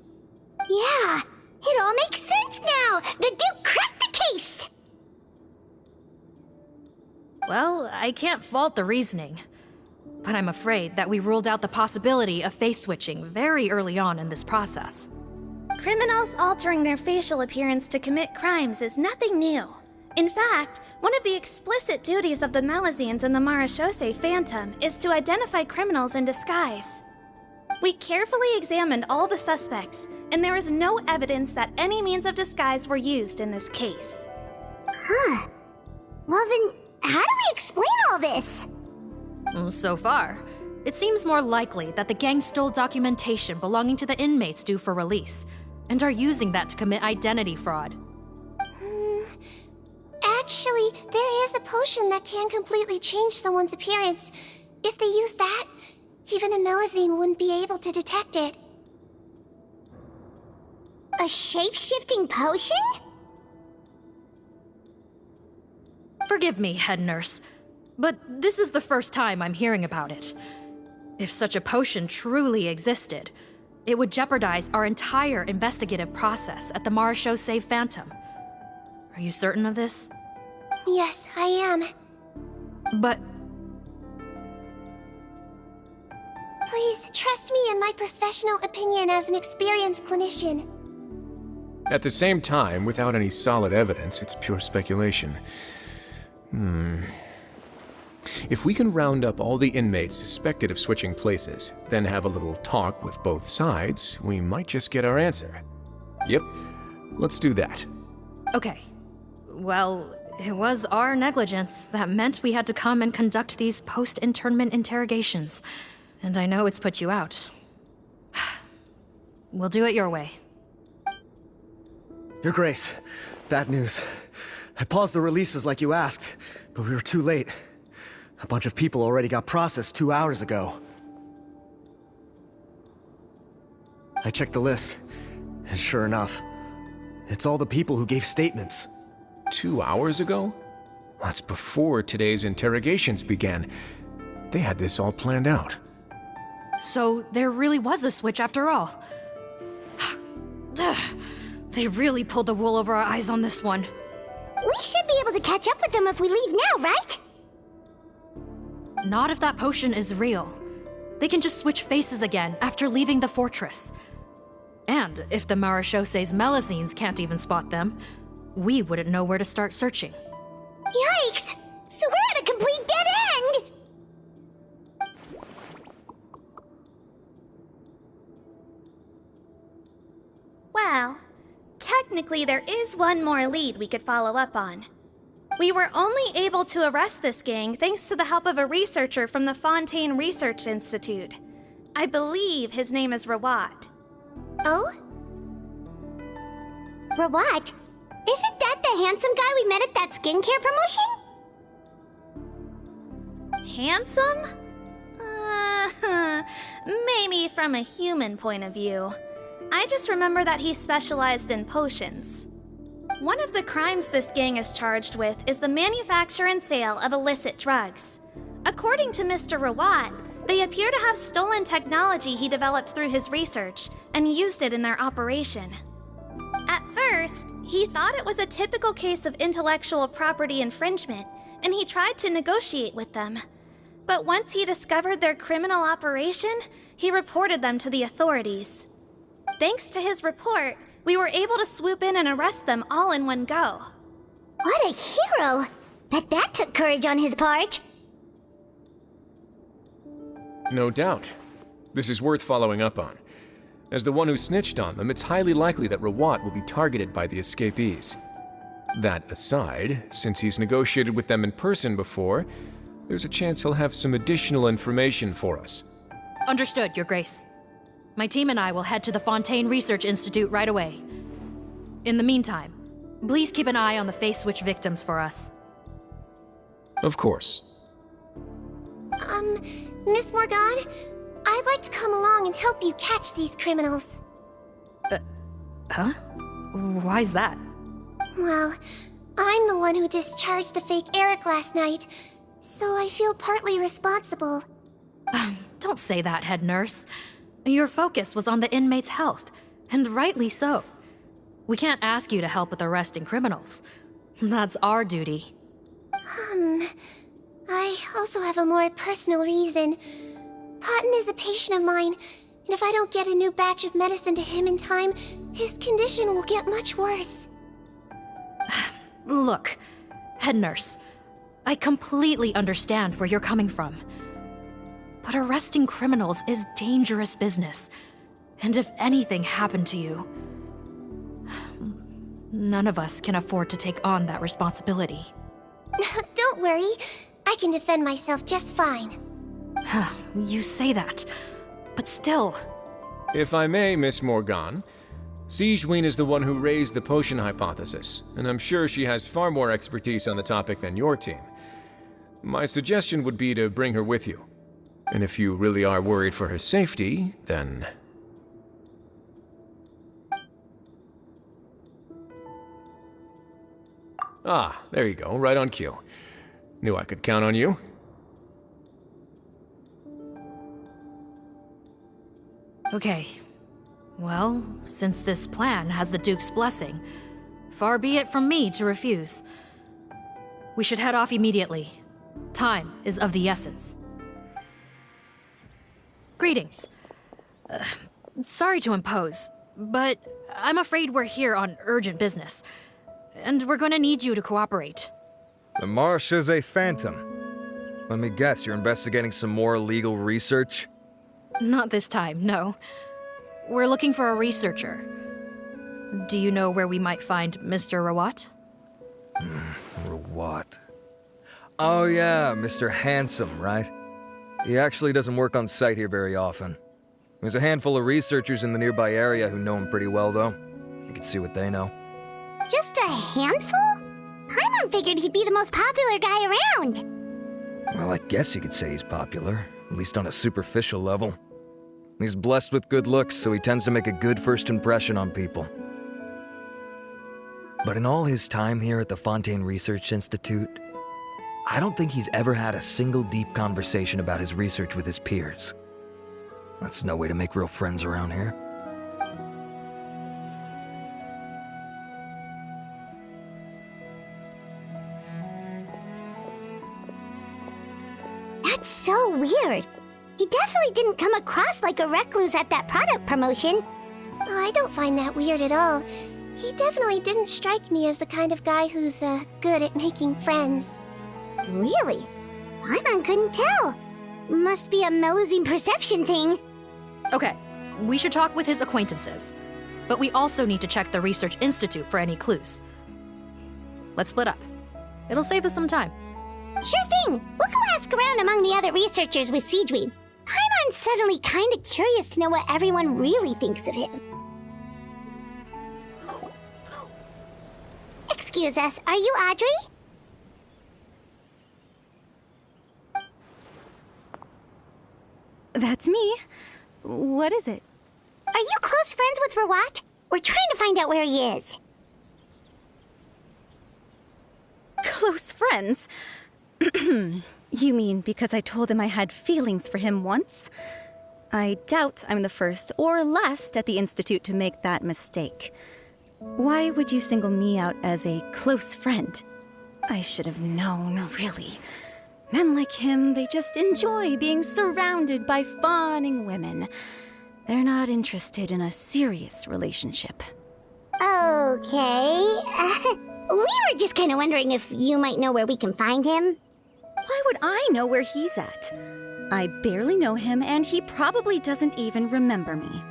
Yeah, it all makes sense now. The Duke cracked the case. Well, I can't fault the reasoning. But I'm afraid that we ruled out the possibility of face switching very early on in this process. Criminals altering their facial appearance to commit crimes is nothing new. In fact, one of the explicit duties of the Melazines in the Marachose Phantom is to identify criminals in disguise. We carefully examined all the suspects, and there is no evidence that any means of disguise were used in this case. Huh. Well then, how do we explain all this? So far, it seems more likely that the gang stole documentation belonging to the inmates due for release, and are using that to commit identity fraud. Actually, there is a potion that can completely change someone's appearance. If they use that, even a Melazine wouldn't be able to detect it. A shape-shifting potion? Forgive me, head nurse, but this is the first time I'm hearing about it. If such a potion truly existed, it would jeopardize our entire investigative process at the Marachose Phantom. Are you certain of this? Yes, I am. But... Please, trust me in my professional opinion as an experienced clinician. At the same time, without any solid evidence, it's pure speculation. If we can round up all the inmates suspected of switching places, then have a little talk with both sides, we might just get our answer. Yep, let's do that. Okay. Well, it was our negligence that meant we had to come and conduct these post-internment interrogations. And I know it's put you out. We'll do it your way. Your Grace, bad news. I paused the releases like you asked, but we were too late. A bunch of people already got processed 2 hours ago. I checked the list, and sure enough, it's all the people who gave statements. 2 hours ago? That's before today's interrogations began. They had this all planned out. So there really was a switch after all. They really pulled the wool over our eyes on this one. We should be able to catch up with them if we leave now, right? Not if that potion is real. They can just switch faces again after leaving the fortress. And if the Marachose's Melazines can't even spot them, we wouldn't know where to start searching. Yikes! So we're at a complete dead end! Well, technically there is one more lead we could follow up on. We were only able to arrest this gang thanks to the help of a researcher from the Fontaine Research Institute. I believe his name is Rawat. Oh? Rawat? Isn't that the handsome guy we met at that skincare promotion? Handsome? Maybe from a human point of view. I just remember that he specialized in potions. One of the crimes this gang is charged with is the manufacture and sale of illicit drugs. According to Mr. Rawat, they appear to have stolen technology he developed through his research and used it in their operation. At first, he thought it was a typical case of intellectual property infringement, and he tried to negotiate with them. But once he discovered their criminal operation, he reported them to the authorities. Thanks to his report, we were able to swoop in and arrest them all in one go. What a hero! Bet that took courage on his part. No doubt. This is worth following up on. As the one who snitched on them, it's highly likely that Rawat will be targeted by the escapees. That aside, since he's negotiated with them in person before, there's a chance he'll have some additional information for us. Understood, Your Grace. My team and I will head to the Fontaine Research Institute right away. In the meantime, please keep an eye on the face switch victims for us. Of course. Miss Morgan, I'd like to come along and help you catch these criminals. Huh? Why's that? Well, I'm the one who discharged the fake Eric last night, so I feel partly responsible. Don't say that, head nurse. Your focus was on the inmates' health, and rightly so. We can't ask you to help with arresting criminals. That's our duty. I also have a more personal reason. Cotton is a patient of mine, and if I don't get a new batch of medicine to him in time, his condition will get much worse. Look, head nurse, I completely understand where you're coming from. But arresting criminals is dangerous business. And if anything happened to you, none of us can afford to take on that responsibility. Don't worry, I can defend myself just fine. You say that, but still. If I may, Miss Morgan, Sigewinne is the one who raised the potion hypothesis, and I'm sure she has far more expertise on the topic than your team. My suggestion would be to bring her with you. And if you really are worried for her safety, then... Ah, there you go, right on cue. Knew I could count on you. Okay. Well, since this plan has the Duke's blessing, far be it from me to refuse. We should head off immediately. Time is of the essence. Greetings. Sorry to impose, but I'm afraid we're here on urgent business, and we're gonna need you to cooperate. The Marsh is a phantom. Let me guess, you're investigating some more legal research? Not this time, no. We're looking for a researcher. Do you know where we might find Mr. Rawat? Rawat. Oh yeah, Mr. Handsome, right? He actually doesn't work on site here very often. There's a handful of researchers in the nearby area who know him pretty well, though. You can see what they know. Just a handful? Paimon figured he'd be the most popular guy around. Well, I guess you could say he's popular, at least on a superficial level. He's blessed with good looks, so he tends to make a good first impression on people. But in all his time here at the Fontaine Research Institute, I don't think he's ever had a single deep conversation about his research with his peers. That's no way to make real friends around here. That's so weird. He definitely didn't come across like a recluse at that product promotion. I don't find that weird at all. He definitely didn't strike me as the kind of guy who's, good at making friends. Really? Paimon couldn't tell. Must be a Melusine perception thing. Okay, we should talk with his acquaintances. But we also need to check the Research Institute for any clues. Let's split up. It'll save us some time. Sure thing. We'll go ask around among the other researchers with Sigewinne. Paimon's suddenly kind of curious to know what everyone really thinks of him. Excuse us, are you Audrey? That's me. What is it? Are you close friends with Rawat? We're trying to find out where he is. Close friends? You mean because I told him I had feelings for him once? I doubt I'm the first or last at the Institute to make that mistake. Why would you single me out as a close friend? I should have known, really. Men like him, they just enjoy being surrounded by fawning women. They're not interested in a serious relationship. Okay. We were just kind of wondering if you might know where we can find him. Why would I know where he's at? I barely know him, and he probably doesn't even remember me.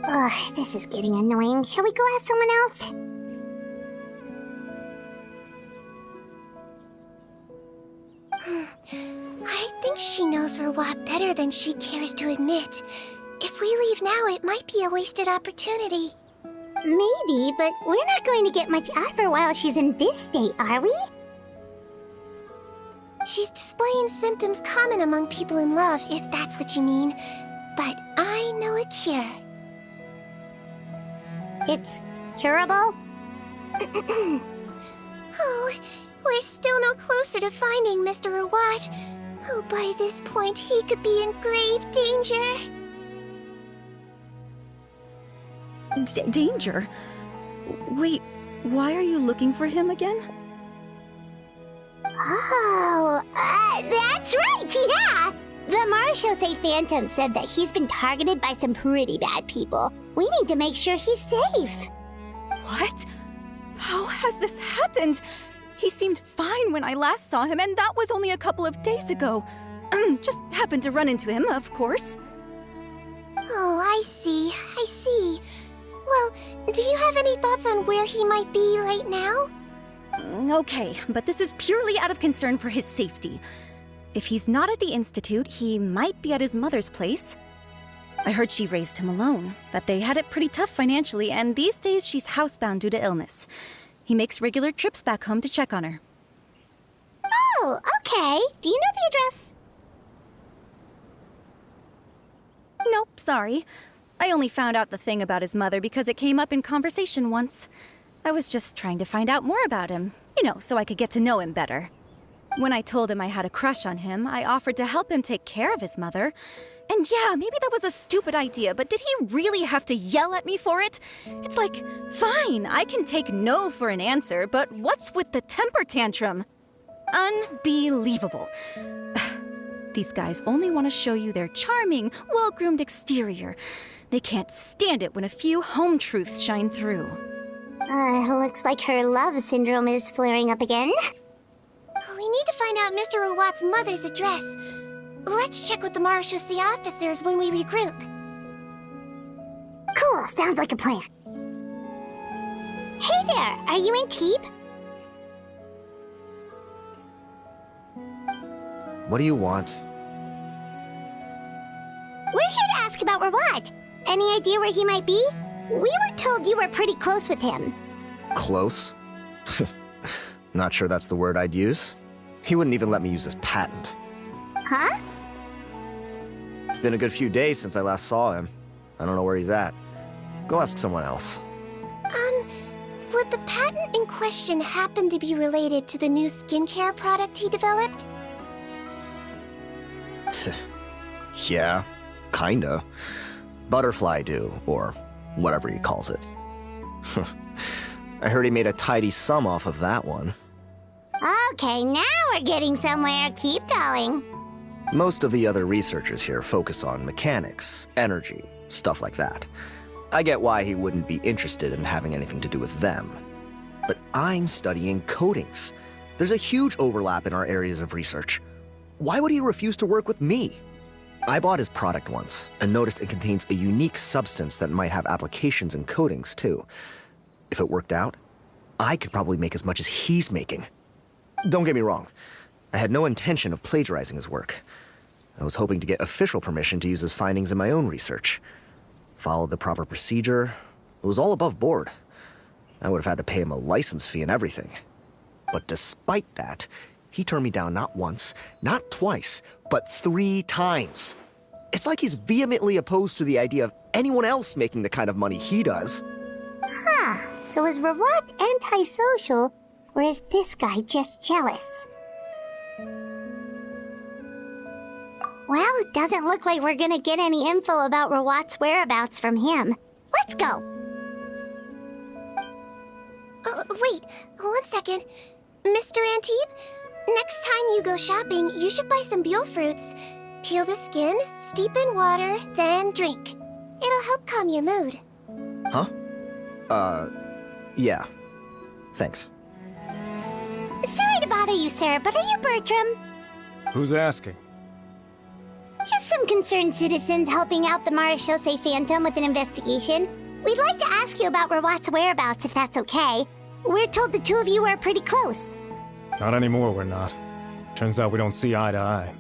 Ugh, this is getting annoying. Shall we go ask someone else? I think she knows Rawat better than she cares to admit. If we leave now, it might be a wasted opportunity. Maybe, but we're not going to get much out of her while she's in this state, are we? She's displaying symptoms common among people in love, if that's what you mean. But I know a cure. It's curable? Oh, we're still no closer to finding Mr. Rawat. Oh, by this point, he could be in grave danger. Danger? Wait, why are you looking for him again? Oh, that's right, yeah! The Marshosei Phantom said that he's been targeted by some pretty bad people. We need to make sure he's safe. What? How has this happened? He seemed fine when I last saw him, and that was only a couple of days ago. Just happened to run into him, of course. Oh, I see. Well, do you have any thoughts on where he might be right now? Okay, but this is purely out of concern for his safety. If he's not at the Institute, he might be at his mother's place. I heard she raised him alone, that they had it pretty tough financially, and these days she's housebound due to illness. He makes regular trips back home to check on her. Oh, okay. Do you know the address? Nope, sorry. I only found out the thing about his mother because it came up in conversation once. I was just trying to find out more about him, so I could get to know him better. When I told him I had a crush on him, I offered to help him take care of his mother. And yeah, maybe that was a stupid idea, but did he really have to yell at me for it? It's like, fine, I can take no for an answer, but what's with the temper tantrum? Unbelievable. These guys only want to show you their charming, well-groomed exterior. They can't stand it when a few home truths shine through. Looks like her love syndrome is flaring up again. We need to find out Mr. Rawat's mother's address. Let's check with the Marshosei officers when we regroup. Cool, sounds like a plan. Hey there, are you in Teep? What do you want? We're here to ask about Rawat. Any idea where he might be? We were told you were pretty close with him. Close? Not sure that's the word I'd use. He wouldn't even let me use his patent. Huh? It's been a good few days since I last saw him. I don't know where he's at. Go ask someone else. Would the patent in question happen to be related to the new skincare product he developed? Yeah, kinda. Butterfly dew, or whatever he calls it. I heard he made a tidy sum off of that one. Okay, now we're getting somewhere. Keep going. Most of the other researchers here focus on mechanics, energy, stuff like that. I get why he wouldn't be interested in having anything to do with them. But I'm studying coatings. There's a huge overlap in our areas of research. Why would he refuse to work with me? I bought his product once and noticed it contains a unique substance that might have applications in coatings too. If it worked out, I could probably make as much as he's making. Don't get me wrong, I had no intention of plagiarizing his work. I was hoping to get official permission to use his findings in my own research. Followed the proper procedure. It was all above board. I would have had to pay him a license fee and everything. But despite that, he turned me down not once, not twice, but 3 times. It's like he's vehemently opposed to the idea of anyone else making the kind of money he does. Huh, so is Rawat antisocial, or is this guy just jealous? Well, it doesn't look like we're gonna get any info about Rawat's whereabouts from him. Let's go! Wait, 1 second. Mr. Antibes, Next time you go shopping, you should buy some Buell fruits. Peel the skin, steep in water, then drink. It'll help calm your mood. Huh? Yeah. Thanks. Sorry to bother you, sir, but are you Bertram? Who's asking? Just some concerned citizens helping out the Marechaussee Phantom with an investigation. We'd like to ask you about Rawat's whereabouts, if that's okay. We're told the two of you are pretty close. Not anymore, we're not. Turns out we don't see eye to eye.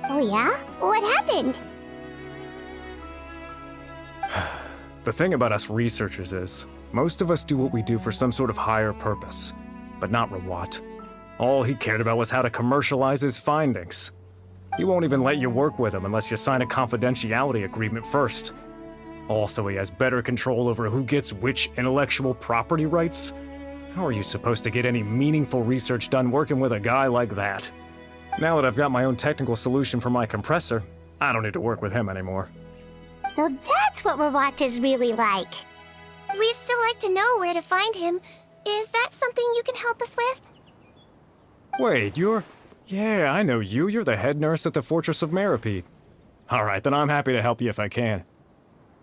Oh yeah? What happened? The thing about us researchers is, most of us do what we do for some sort of higher purpose. But not Rawat. All he cared about was how to commercialize his findings. He won't even let you work with him unless you sign a confidentiality agreement first. Also, he has better control over who gets which intellectual property rights. How are you supposed to get any meaningful research done working with a guy like that? Now that I've got my own technical solution for my compressor, I don't need to work with him anymore. So that's what Rawat is really like. We'd still like to know where to find him. Is that something you can help us with? Wait, you're... Yeah, I know you. You're the head nurse at the Fortress of Meripede. Alright, then I'm happy to help you if I can.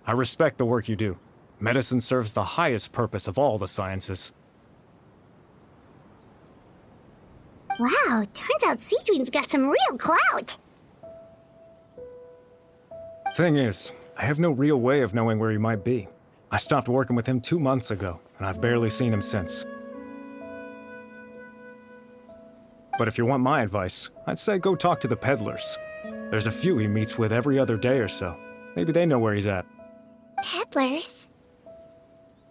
I respect the work you do. Medicine serves the highest purpose of all the sciences. Wow, turns out Sigewinne's got some real clout. Thing is, I have no real way of knowing where he might be. I stopped working with him 2 months ago, and I've barely seen him since. But if you want my advice, I'd say go talk to the peddlers. There's a few he meets with every other day or so. Maybe they know where he's at. Peddlers?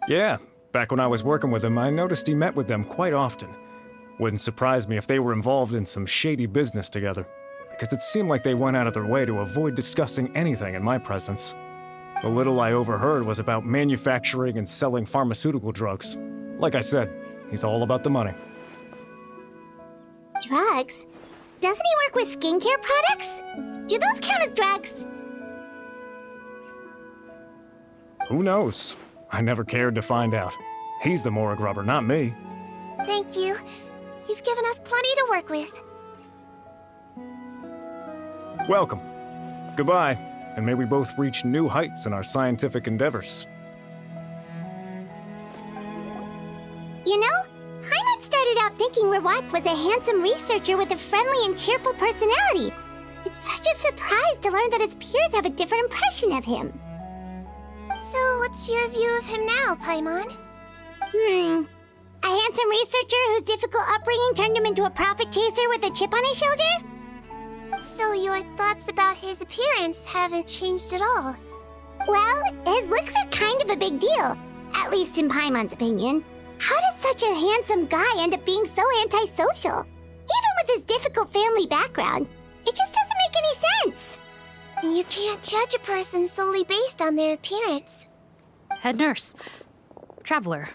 Yeah, back when I was working with him, I noticed he met with them quite often. Wouldn't surprise me if they were involved in some shady business together, because it seemed like they went out of their way to avoid discussing anything in my presence. The little I overheard was about manufacturing and selling pharmaceutical drugs. Like I said, he's all about the money. Drugs? Doesn't he work with skincare products? Do those count as drugs? Who knows? I never cared to find out. He's the morgue rubber, not me. Thank you. You've given us plenty to work with. Welcome. Goodbye, and may we both reach new heights in our scientific endeavors. You know, Heimat started out thinking Rawat was a handsome researcher with a friendly and cheerful personality. It's such a surprise to learn that his peers have a different impression of him. So, what's your view of him now, Paimon? A handsome researcher whose difficult upbringing turned him into a profit chaser with a chip on his shoulder? So your thoughts about his appearance haven't changed at all? Well, his looks are kind of a big deal, at least in Paimon's opinion. How does such a handsome guy end up being so antisocial? Even with his difficult family background, it just doesn't make any sense. You can't judge a person solely based on their appearance. Head nurse. Traveler.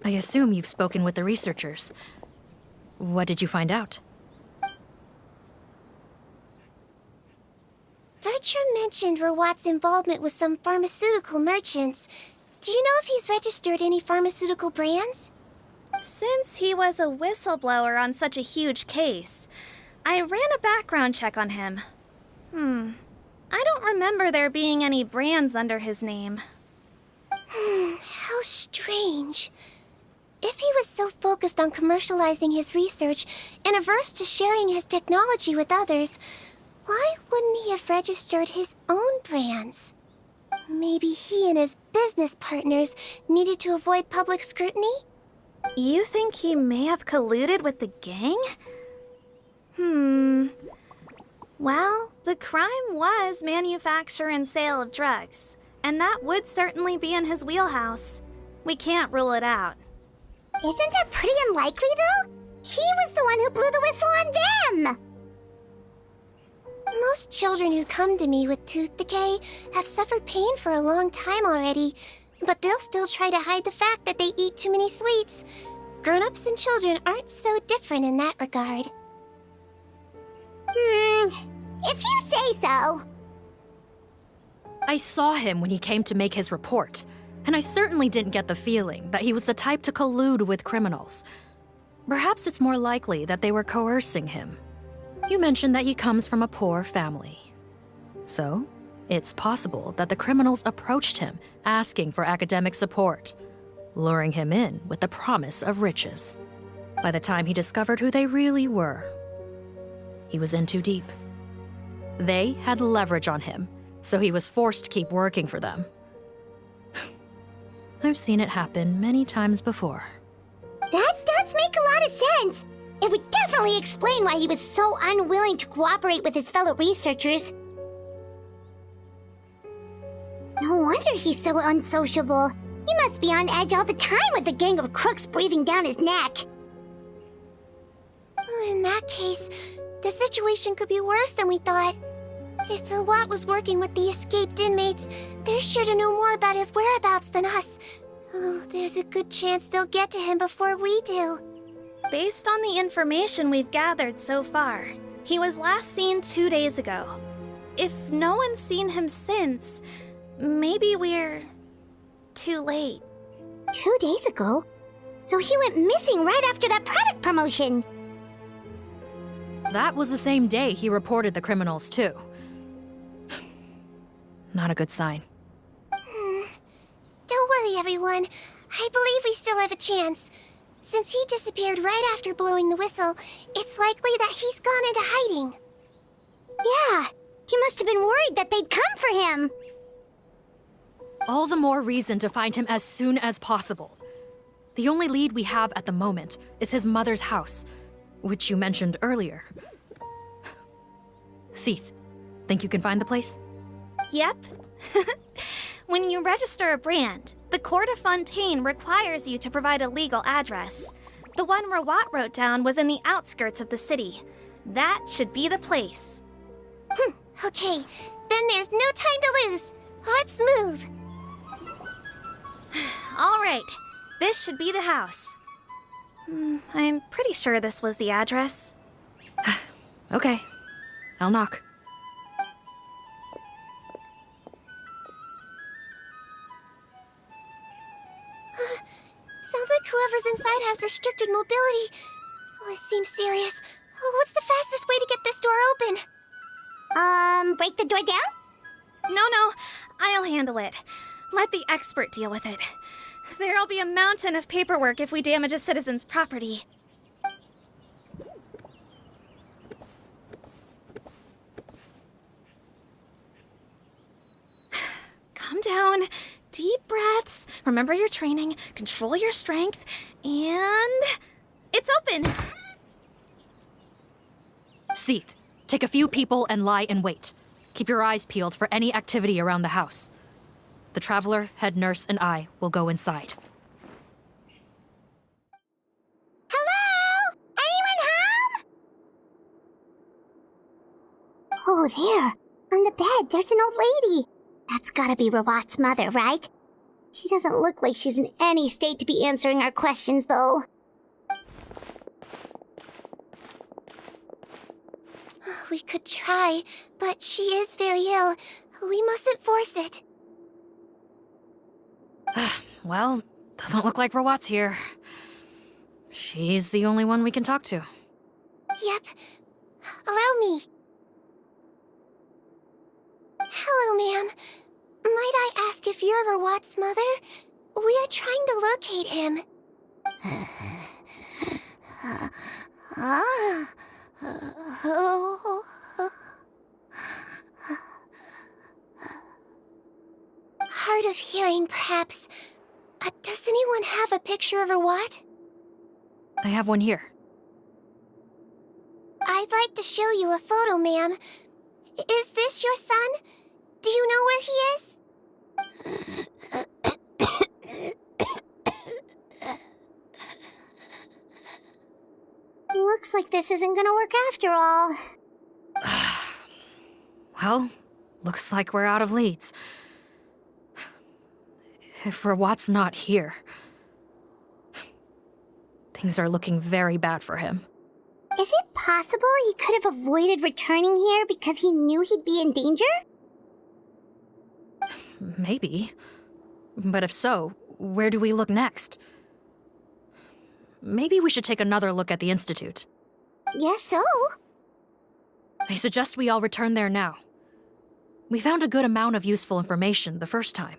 I assume you've spoken with the researchers. What did you find out? Bertram mentioned Rawat's involvement with some pharmaceutical merchants. Do you know if he's registered any pharmaceutical brands? Since he was a whistleblower on such a huge case, I ran a background check on him. I don't remember there being any brands under his name. How strange. If he was so focused on commercializing his research and averse to sharing his technology with others, why wouldn't he have registered his own brands? Maybe he and his business partners needed to avoid public scrutiny? You think he may have colluded with the gang? Well, the crime was manufacture and sale of drugs, and that would certainly be in his wheelhouse. We can't rule it out. Isn't that pretty unlikely, though? He was the one who blew the whistle on them! Most children who come to me with tooth decay have suffered pain for a long time already, but they'll still try to hide the fact that they eat too many sweets. Grown-ups and children aren't so different in that regard. If you say so. I saw him when he came to make his report, and I certainly didn't get the feeling that he was the type to collude with criminals. Perhaps it's more likely that they were coercing him. You mentioned that he comes from a poor family. So, it's possible that the criminals approached him, asking for academic support, luring him in with the promise of riches. By the time he discovered who they really were, he was in too deep. They had leverage on him, so he was forced to keep working for them. I've seen it happen many times before. That does make a lot of sense. It would definitely explain why he was so unwilling to cooperate with his fellow researchers. No wonder he's so unsociable. He must be on edge all the time with a gang of crooks breathing down his neck. In that case, the situation could be worse than we thought. If Rawat was working with the escaped inmates, they're sure to know more about his whereabouts than us. Oh, there's a good chance they'll get to him before we do. Based on the information we've gathered so far, he was last seen 2 days ago. If no one's seen him since, maybe we're too late. 2 days ago? So he went missing right after that product promotion. That was the same day he reported the criminals, too. Not a good sign. Don't worry, everyone. I believe we still have a chance. Since he disappeared right after blowing the whistle, it's likely that he's gone into hiding. Yeah, he must have been worried that they'd come for him. All the more reason to find him as soon as possible. The only lead we have at the moment is his mother's house, which you mentioned earlier. Seath, think you can find the place? Yep. When you register a brand, the Court of Fontaine requires you to provide a legal address. The one Rawat wrote down was in the outskirts of the city. That should be the place. Okay, then there's no time to lose. Let's move. All right, this should be the house. I'm pretty sure this was the address. Okay, I'll knock. Sounds like whoever's inside has restricted mobility. Oh, it seems serious. Oh, what's the fastest way to get this door open? Break the door down? No, I'll handle it. Let the expert deal with it. There'll be a mountain of paperwork if we damage a citizen's property. Calm down. Deep breaths. Remember your training. Control your strength. And... it's open! Seath, take a few people and lie in wait. Keep your eyes peeled for any activity around the house. The Traveler, head nurse, and I will go inside. Hello? Anyone home? Oh, there. On the bed, there's an old lady. That's gotta be Rawat's mother, right? She doesn't look like she's in any state to be answering our questions, though. We could try, but she is very ill. We mustn't force it. Well, doesn't look like Rawat's here. She's the only one we can talk to. Yep. Allow me. Hello, ma'am. Might I ask if you're Rawat's mother? We are trying to locate him. Hard of hearing, perhaps. Does anyone have a picture of Rawat? I have one here. I'd like to show you a photo, ma'am. Is this your son? Do you know where he is? Looks like this isn't gonna work after all. Well, looks like we're out of leads. If Rawat's not here, things are looking very bad for him. Is it possible he could have avoided returning here because he knew he'd be in danger? Maybe. But if so, where do we look next? maybe we should take another look at the Institute. Guess so. I suggest we all return there now. We found a good amount of useful information the first time,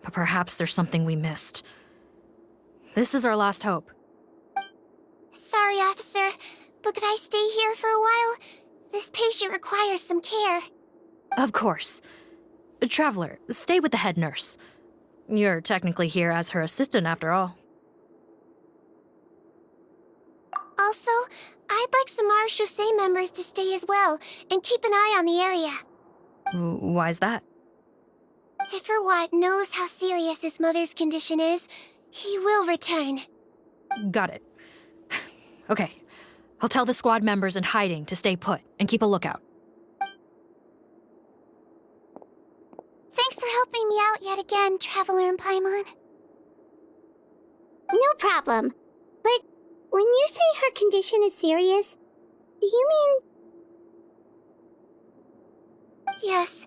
but perhaps there's something we missed. This is our last hope. Sorry, officer, but could I stay here for a while? This patient requires some care. Of course. Traveler, stay with the head nurse. You're technically here as her assistant after all. Also, I'd like some Marechaussee members to stay as well, and keep an eye on the area. Why's that? If Rawat knows how serious his mother's condition is, he will return. Got it. Okay, I'll tell the squad members in hiding to stay put and keep a lookout. Thanks for helping me out yet again, Traveler and Paimon. No problem. But when you say her condition is serious, do you mean... Yes,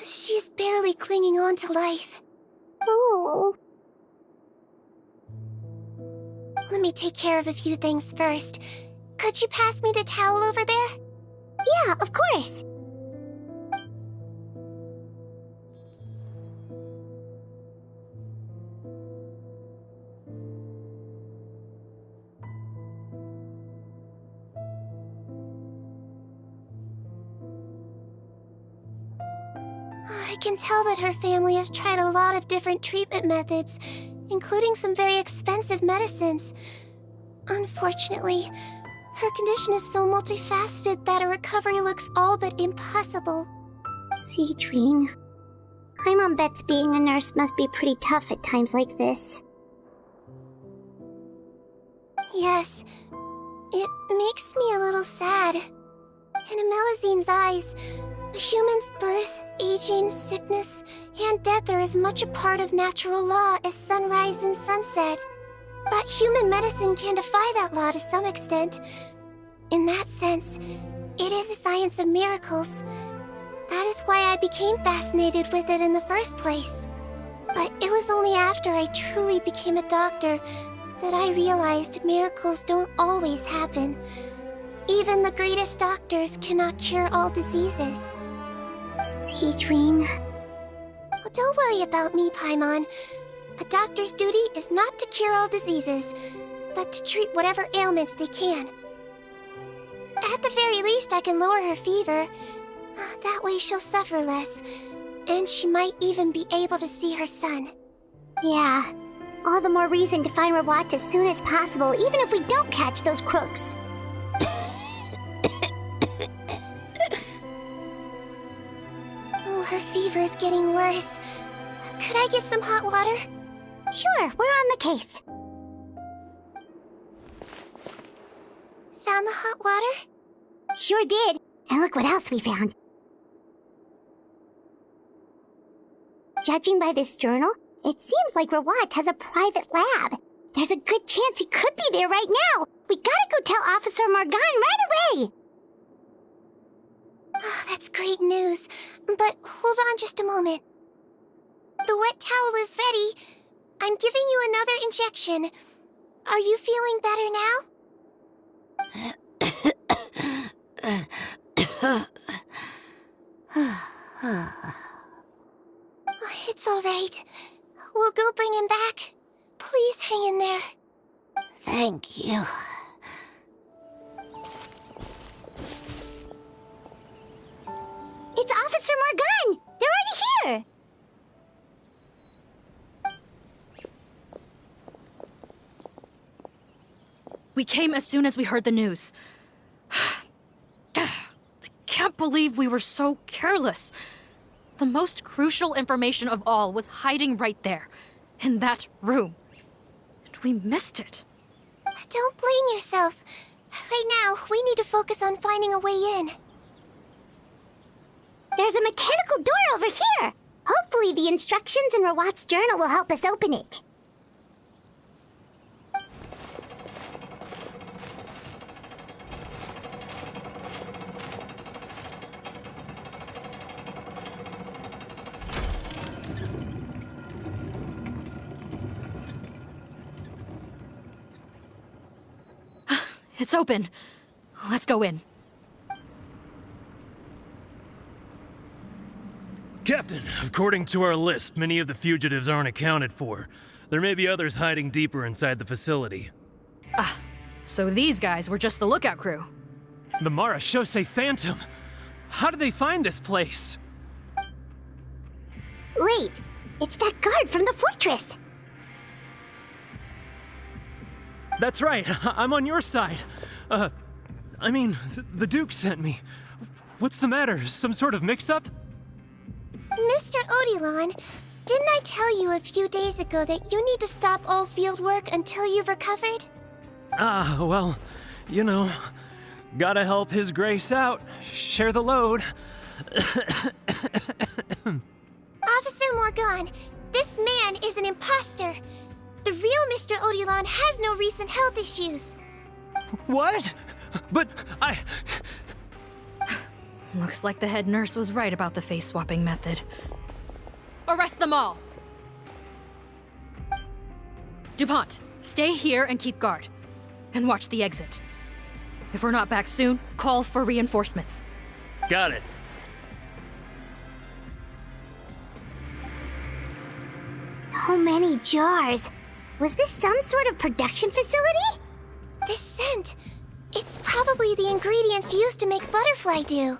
she is barely clinging on to life. Oh. Let me take care of a few things first. Could you pass me the towel over there? Yeah, of course. I can tell that her family has tried a lot of different treatment methods, including some very expensive medicines. Unfortunately, her condition is so multifaceted that a recovery looks all but impossible. Sigewinne, Paimon bets being a nurse must be pretty tough at times like this. Yes, it makes me a little sad. In a Melizine's eyes, a human's birth, aging, sickness, and death are as much a part of natural law as sunrise and sunset. But human medicine can defy that law to some extent. In that sense, it is a science of miracles. That is why I became fascinated with it in the first place. But it was only after I truly became a doctor that I realized miracles don't always happen. Even the greatest doctors cannot cure all diseases. Sigewinne... Well, don't worry about me, Paimon. A doctor's duty is not to cure all diseases, but to treat whatever ailments they can. At the very least, I can lower her fever. That way she'll suffer less, and she might even be able to see her son. Yeah, all the more reason to find Rawat as soon as possible, even if we don't catch those crooks. Her fever is getting worse. Could I get some hot water? Sure, we're on the case. Found the hot water? Sure did. And look what else we found. Judging by this journal, it seems like Rawat has a private lab. There's a good chance he could be there right now. We gotta go tell Officer Morgan right away. Oh, that's great news. But hold on just a moment. The wet towel is ready. I'm giving you another injection. Are you feeling better now? It's all right. We'll go bring him back. Please hang in there. Thank you. It's Officer Morgan! They're already here! We came as soon as we heard the news. I can't believe we were so careless. The most crucial information of all was hiding right there, in that room. And we missed it. Don't blame yourself. Right now, we need to focus on finding a way in. There's a mechanical door over here! Hopefully the instructions in Rawat's journal will help us open it. It's open. Let's go in. Captain, according to our list, many of the fugitives aren't accounted for. There may be others hiding deeper inside the facility. Ah, so these guys were just the lookout crew. The miHoYo Phantom! How did they find this place? Wait, it's that guard from the fortress. That's right, I'm on your side. The Duke sent me. What's the matter? Some sort of mix-up? Mr. Odilon, didn't I tell you a few days ago that you need to stop all field work until you've recovered? Well, you know, gotta help His Grace out. Share the load. Officer Morgan, this man is an imposter. The real Mr. Odilon has no recent health issues. What? But I... Looks like the head nurse was right about the face-swapping method. Arrest them all! DuPont, stay here and keep guard. And watch the exit. If we're not back soon, call for reinforcements. Got it. So many jars. Was this some sort of production facility? This scent, it's probably the ingredients used to make butterfly dew.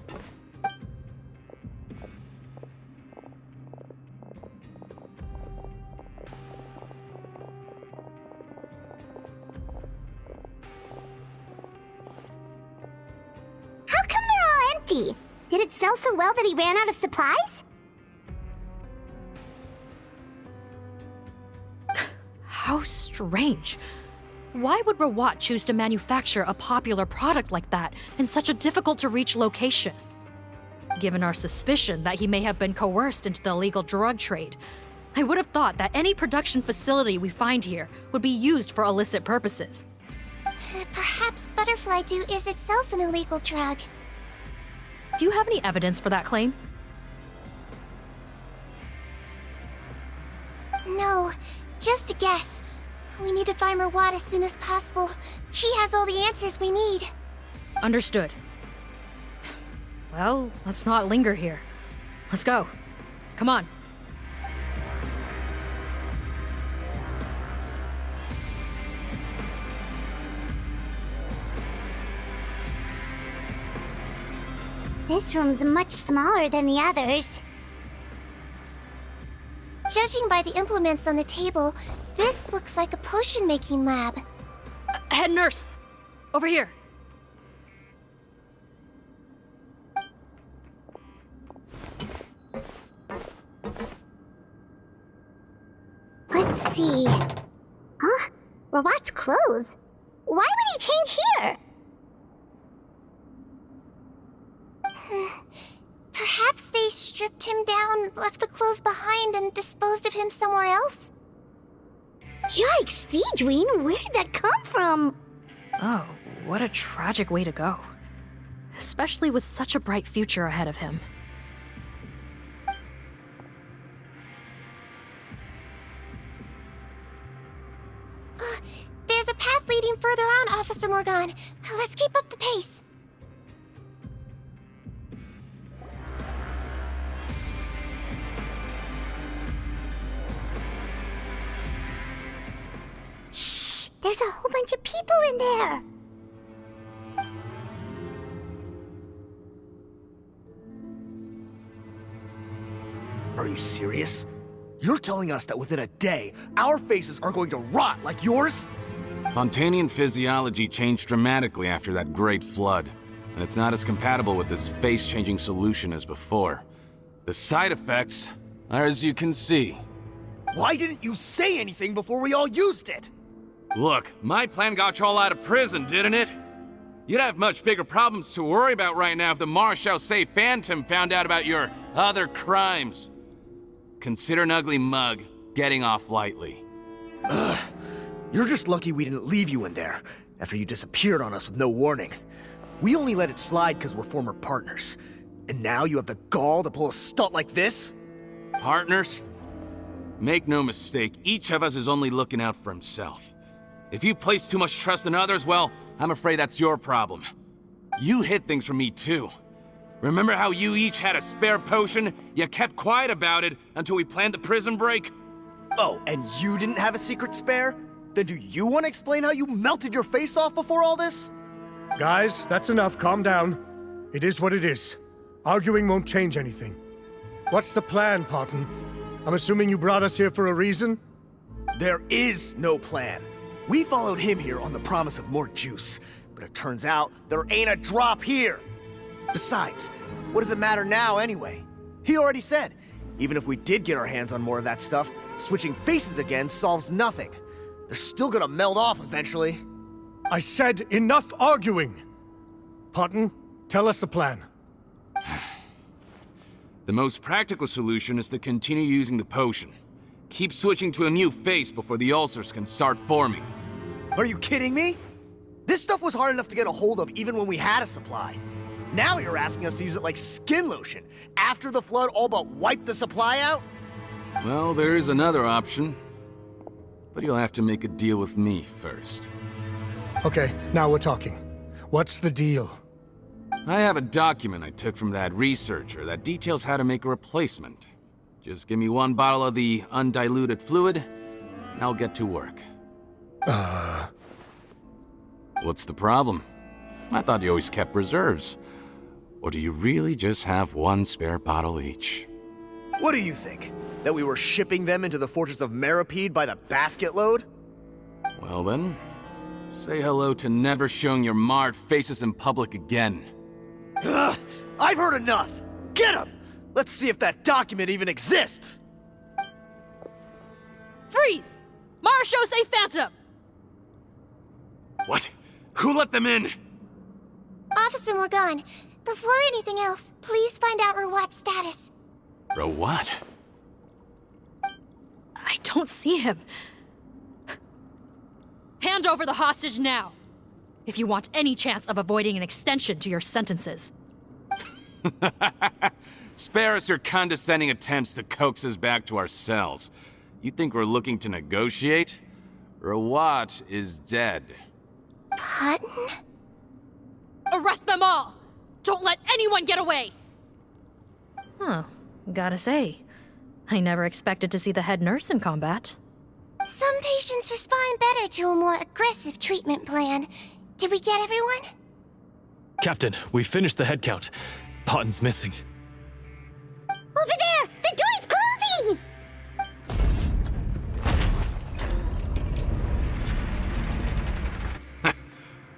How come they're all empty? Did it sell so well that he ran out of supplies? How strange. Why would Rawat choose to manufacture a popular product like that in such a difficult-to-reach location? Given our suspicion that he may have been coerced into the illegal drug trade, I would have thought that any production facility we find here would be used for illicit purposes. Perhaps butterfly dew is itself an illegal drug. Do you have any evidence for that claim? No, just a guess. We need to find Rawat as soon as possible. He has all the answers we need. Understood. Well, let's not linger here. Let's go. Come on. This room's much smaller than the others. Judging by the implements on the table, this looks like a potion-making lab. Head nurse! Over here! Let's see. Huh? Rawat's clothes? Why would he change here? Perhaps they stripped him down, left the clothes behind, and disposed of him somewhere else? Yikes, Sigewinne, where did that come from? Oh, what a tragic way to go. Especially with such a bright future ahead of him. There's a path leading further on, Officer Morgan. Let's keep up the pace. Shh, there's a whole bunch of people in there. Are you serious? You're telling us that within a day, our faces are going to rot like yours? Fontanian physiology changed dramatically after that great flood, and it's not as compatible with this face-changing solution as before. The side effects are as you can see. Why didn't you say anything before we all used it? Look, my plan got you all out of prison, didn't it? You'd have much bigger problems to worry about right now if the miHoYo Phantom found out about your other crimes. Consider an ugly mug getting off lightly. Ugh. You're just lucky we didn't leave you in there after you disappeared on us with no warning. We only let it slide because we're former partners. And now you have the gall to pull a stunt like this? Partners? Make no mistake, each of us is only looking out for himself. If you place too much trust in others, well, I'm afraid that's your problem. You hid things from me too. Remember how you each had a spare potion? You kept quiet about it until we planned the prison break? Oh, and you didn't have a secret spare? Then do you want to explain how you melted your face off before all this? Guys, that's enough. Calm down. It is what it is. Arguing won't change anything. What's the plan, Potton? I'm assuming you brought us here for a reason? There is no plan. We followed him here on the promise of more juice, but it turns out there ain't a drop here. Besides, what does it matter now anyway? He already said, even if we did get our hands on more of that stuff, switching faces again solves nothing. They're still gonna meld off eventually. I said enough arguing! Potton, tell us the plan. The most practical solution is to continue using the potion. Keep switching to a new face before the ulcers can start forming. Are you kidding me? This stuff was hard enough to get a hold of even when we had a supply. Now you're asking us to use it like skin lotion, after the flood all but wiped the supply out? Well, there is another option. But you'll have to make a deal with me first. Okay, now we're talking. What's the deal? I have a document I took from that researcher that details how to make a replacement. Just give me one bottle of the undiluted fluid, and I'll get to work. What's the problem? I thought you always kept reserves. Or do you really just have one spare bottle each? What do you think? That we were shipping them into the fortress of Meripede by the basket load? Well then, say hello to never showing your marred faces in public again. Ugh, I've heard enough! Get him! Let's see if that document even exists! Freeze! Marsho say Phantom! What? Who let them in? Officer Morgan, before anything else, please find out Rawat's status. Rawat? I don't see him. Hand over the hostage now, if you want any chance of avoiding an extension to your sentences. Spare us your condescending attempts to coax us back to our cells. You think we're looking to negotiate? Rawat is dead. Potton? Arrest them all! Don't let anyone get away! Huh, gotta say, I never expected to see the head nurse in combat. Some patients respond better to a more aggressive treatment plan. Did we get everyone? Captain, we finished the head count. Potton's missing. Over there! The door's closing!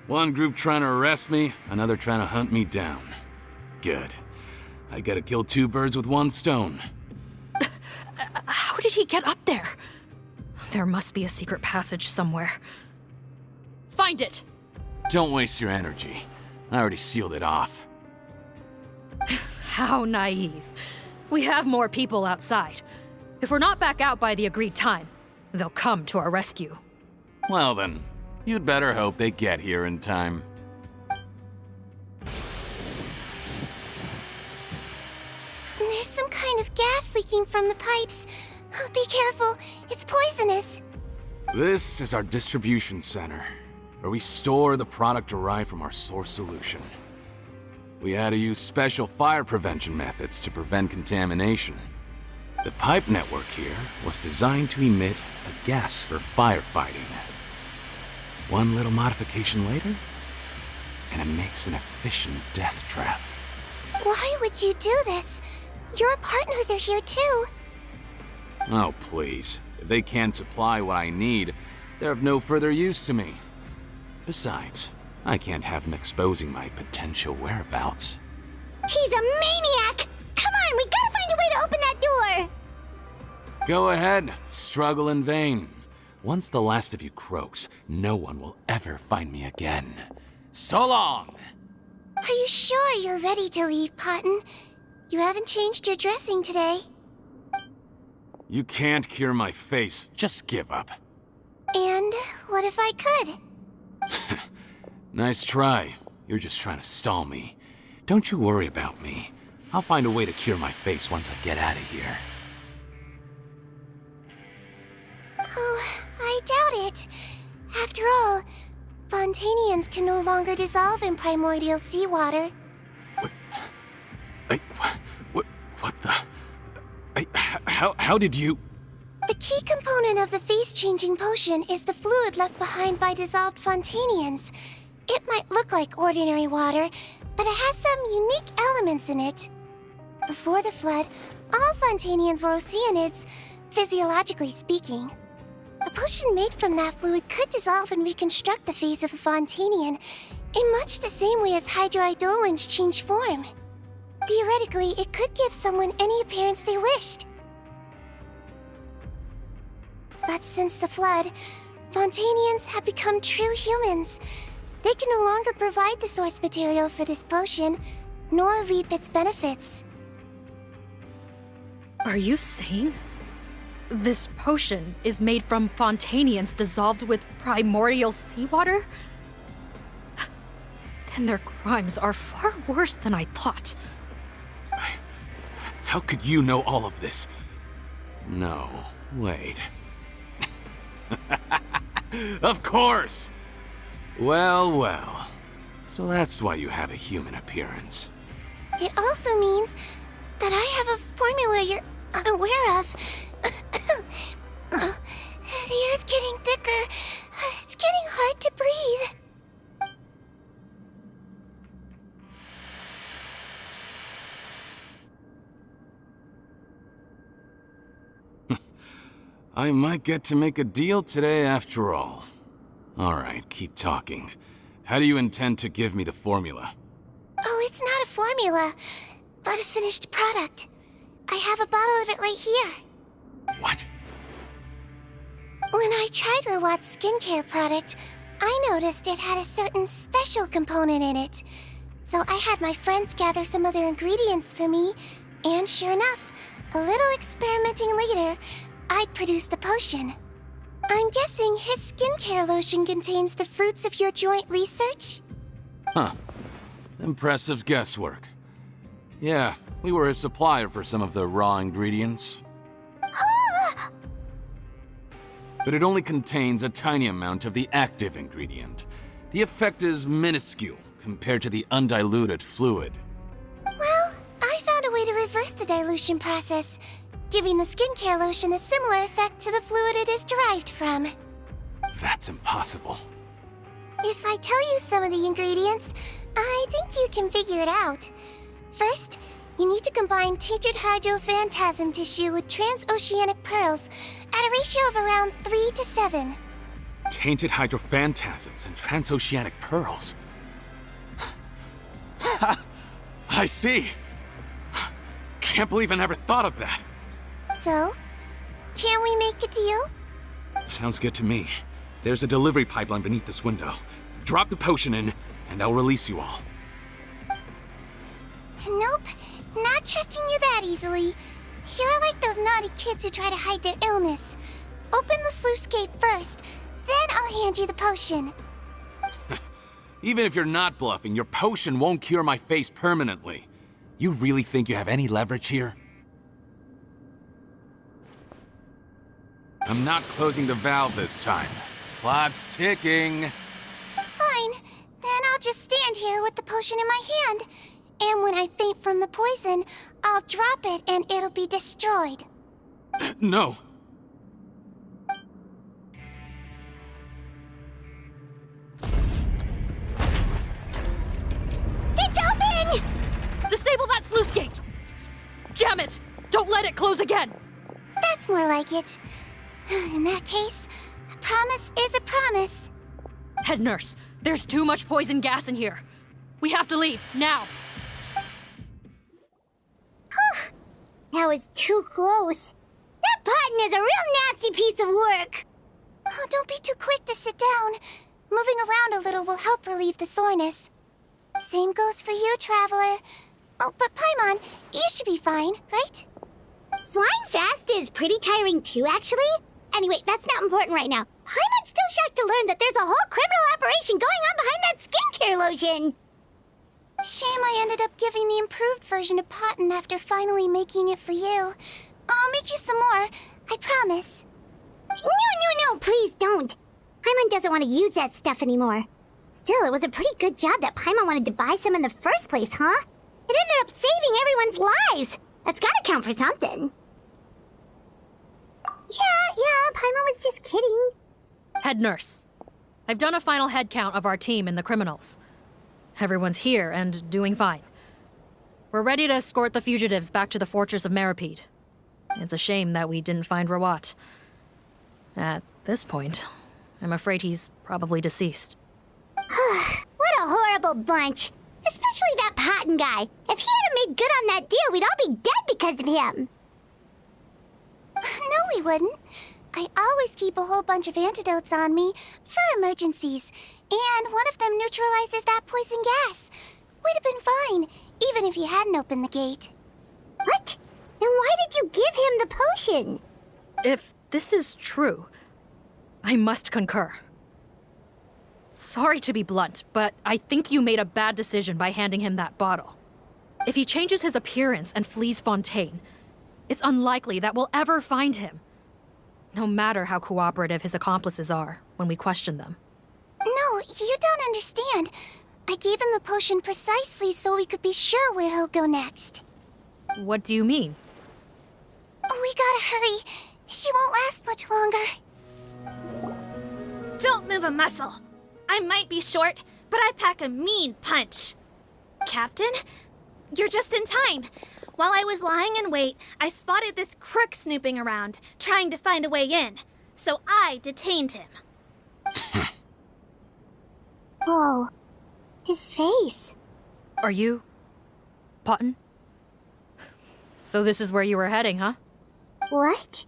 One group trying to arrest me, another trying to hunt me down. Good. I gotta kill two birds with one stone. How did he get up there? There must be a secret passage somewhere. Find it! Don't waste your energy. I already sealed it off. How naive. We have more people outside. If we're not back out by the agreed time, they'll come to our rescue. Well then, you'd better hope they get here in time. There's some kind of gas leaking from the pipes. Be careful, it's poisonous. This is our distribution center, where we store the product derived from our source solution. We had to use special fire prevention methods to prevent contamination. The pipe network here was designed to emit a gas for firefighting. One little modification later, and it makes an efficient death trap. Why would you do this? Your partners are here too. Oh, please. If they can't supply what I need, they're of no further use to me. Besides, I can't have them exposing my potential whereabouts. He's a maniac! Come on, we gotta find a way to open that door! Go ahead, struggle in vain. Once the last of you croaks, no one will ever find me again. So long! Are you sure you're ready to leave, Potton? You haven't changed your dressing today. You can't cure my face, just give up. And what if I could? Nice try. You're just trying to stall me. Don't you worry about me. I'll find a way to cure my face once I get out of here. Oh, I doubt it. After all, Fontanians can no longer dissolve in primordial seawater. What the? How did you? The key component of the face-changing potion is the fluid left behind by dissolved Fontanians. It might look like ordinary water, but it has some unique elements in it. Before the flood, all Fontanians were oceanids, physiologically speaking. A potion made from that fluid could dissolve and reconstruct the face of a Fontanian in much the same way as hydroidolins change form. Theoretically, it could give someone any appearance they wished. But since the flood, Fontanians have become true humans. They can no longer provide the source material for this potion, nor reap its benefits. Are you saying this potion is made from Fontanians dissolved with primordial seawater? Then their crimes are far worse than I thought. How could you know all of this? No, wait. Of course! Well. So that's why you have a human appearance. It also means that I have a formula you're unaware of. The air's getting thicker. It's getting hard to breathe. I might get to make a deal today after all. Alright, keep talking. How do you intend to give me the formula? Oh, it's not a formula, but a finished product. I have a bottle of it right here. What? When I tried Rawat's skincare product, I noticed it had a certain special component in it. So I had my friends gather some other ingredients for me, and sure enough, a little experimenting later, I'd produced the potion. I'm guessing his skincare lotion contains the fruits of your joint research? Huh. Impressive guesswork. Yeah, we were a supplier for some of the raw ingredients. But it only contains a tiny amount of the active ingredient. The effect is minuscule compared to the undiluted fluid. Well, I found a way to reverse the dilution process, giving the skincare lotion a similar effect to the fluid it is derived from. That's impossible. If I tell you some of the ingredients, I think you can figure it out. First, you need to combine tainted hydrophantasm tissue with transoceanic pearls at a ratio of around 3 to 7. Tainted hydrophantasms and transoceanic pearls. I see. Can't believe I never thought of that. So, can we make a deal? Sounds good to me. There's a delivery pipeline beneath this window. Drop the potion in, and I'll release you all. Nope, not trusting you that easily. You're like those naughty kids who try to hide their illness. Open the sluice gate first, then I'll hand you the potion. Even if you're not bluffing, your potion won't cure my face permanently. You really think you have any leverage here? I'm not closing the valve this time. Clock's ticking. Fine, then I'll just stand here with the potion in my hand. And when I faint from the poison, I'll drop it and it'll be destroyed. No. It's open! Disable that sluice gate! Jam it! Don't let it close again! That's more like it. In that case, a promise is a promise. Head nurse, there's too much poison gas in here. We have to leave, now! That was too close. That button is a real nasty piece of work. Oh, don't be too quick to sit down. Moving around a little will help relieve the soreness. Same goes for you, Traveler. Oh, but Paimon, you should be fine, right? Flying fast is pretty tiring too, actually. Anyway, that's not important right now. Paimon's still shocked to learn that there's a whole criminal operation going on behind that skincare lotion. Shame I ended up giving the improved version to Potten after finally making it for you. I'll make you some more, I promise. No, please don't. Paimon doesn't want to use that stuff anymore. Still, it was a pretty good job that Paimon wanted to buy some in the first place, huh? It ended up saving everyone's lives. That's gotta count for something. Yeah, Paimon was just kidding. Head nurse, I've done a final head count of our team and the criminals. Everyone's here and doing fine. We're ready to escort the fugitives back to the fortress of Meripede. It's a shame that we didn't find Rawat. At this point, I'm afraid he's probably deceased. What a horrible bunch. Especially that Patton guy. If he hadn't made good on that deal, we'd all be dead because of him. No, we wouldn't. I always keep a whole bunch of antidotes on me for emergencies, and one of them neutralizes that poison gas. We'd have been fine, even if you hadn't opened the gate. What? Then why did you give him the potion? If this is true, I must concur. Sorry to be blunt, but I think you made a bad decision by handing him that bottle. If he changes his appearance and flees Fontaine, it's unlikely that we'll ever find him. No matter how cooperative his accomplices are when we question them. No, you don't understand. I gave him the potion precisely so we could be sure where he'll go next. What do you mean? We gotta hurry. She won't last much longer. Don't move a muscle. I might be short, but I pack a mean punch. Captain, you're just in time. While I was lying in wait, I spotted this crook snooping around, trying to find a way in. So I detained him. Whoa. His face. Are you... Potton? So this is where you were heading, huh? What?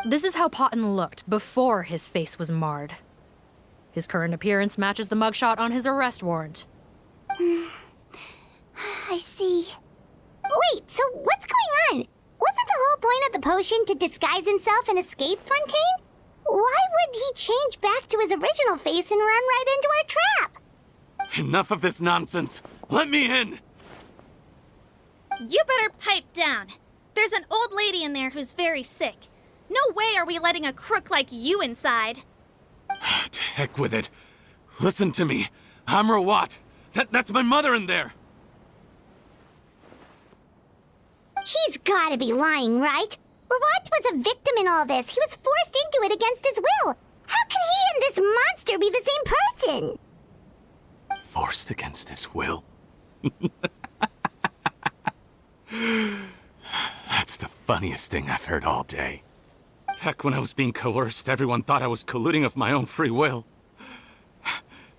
This is how Potton looked before his face was marred. His current appearance matches the mugshot on his arrest warrant. I see. Wait, so what's going on? Wasn't the whole point of the potion to disguise himself and escape Fontaine? Why would he change back to his original face and run right into our trap? Enough of this nonsense. Let me in. You better pipe down. There's an old lady in there who's very sick. No way are we letting a crook like you inside. To heck with it. Listen to me. I'm Rawat. That's my mother in there. He's gotta be lying, right? Rawat was a victim in all this. He was forced into it against his will. How can he and this monster be the same person? Forced against his will? That's the funniest thing I've heard all day. Back when I was being coerced, everyone thought I was colluding of my own free will.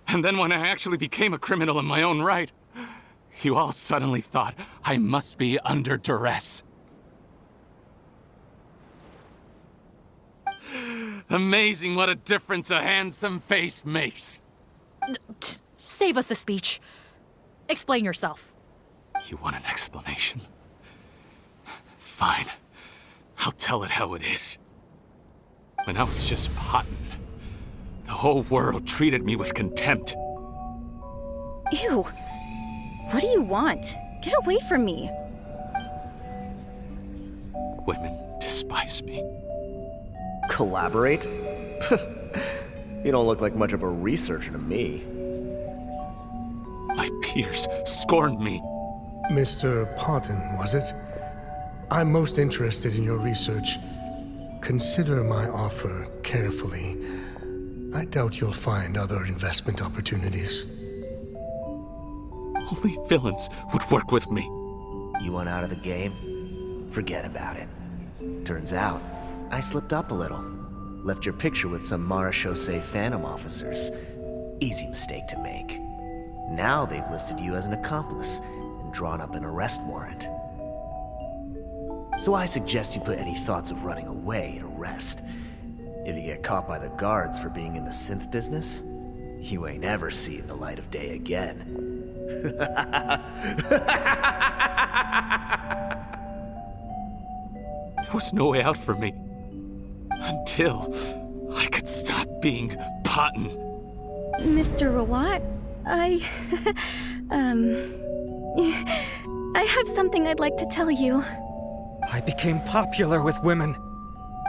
And then when I actually became a criminal in my own right, you all suddenly thought I must be under duress. Amazing what a difference a handsome face makes. Save us the speech. Explain yourself. You want an explanation? Fine. I'll tell it how it is. When I was just Potton, the whole world treated me with contempt. Ew. What do you want? Get away from me. Women despise me. Collaborate? You don't look like much of a researcher to me. My peers scorned me. Mr. Potton, was it? I'm most interested in your research. Consider my offer carefully. I doubt you'll find other investment opportunities. Only villains would work with me. You want out of the game? Forget about it. Turns out, I slipped up a little. Left your picture with some miHoYo Phantom officers. Easy mistake to make. Now they've listed you as an accomplice and drawn up an arrest warrant. So I suggest you put any thoughts of running away to rest. If you get caught by the guards for being in the synth business, you ain't ever seeing the light of day again. There was no way out for me. Until I could stop being Potton. Mr. Rawat, I have something I'd like to tell you. I became popular with women.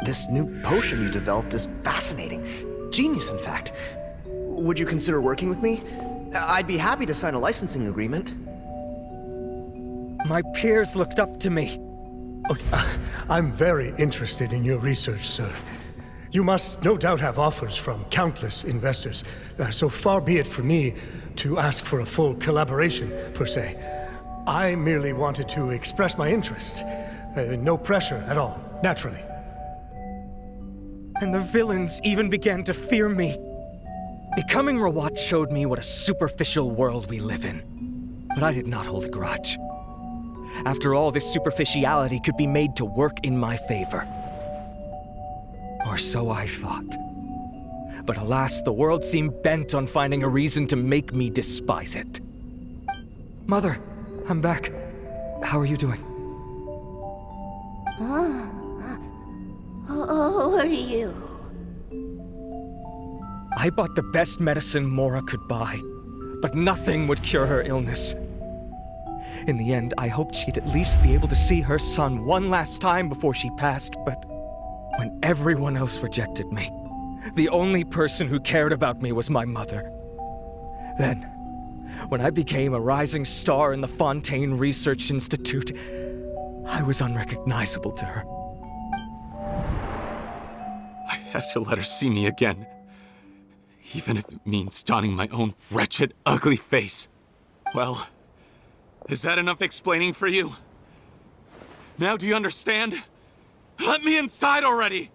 This new potion you developed is fascinating. Genius, in fact. Would you consider working with me? I'd be happy to sign a licensing agreement. My peers looked up to me. I'm very interested in your research, sir. You must no doubt have offers from countless investors, so far be it for me to ask for a full collaboration, per se. I merely wanted to express my interest. No pressure at all, naturally. And the villains even began to fear me. Becoming Rawat showed me what a superficial world we live in. But I did not hold a grudge. After all, this superficiality could be made to work in my favor. Or so I thought. But alas, the world seemed bent on finding a reason to make me despise it. Mother, I'm back. How are you doing? Who are you? I bought the best medicine Mora could buy, but nothing would cure her illness. In the end, I hoped she'd at least be able to see her son one last time before she passed, but when everyone else rejected me, the only person who cared about me was my mother. Then, when I became a rising star in the Fontaine Research Institute, I was unrecognizable to her. I have to let her see me again. Even if it means donning my own wretched, ugly face. Well, is that enough explaining for you? Now do you understand? Let me inside already!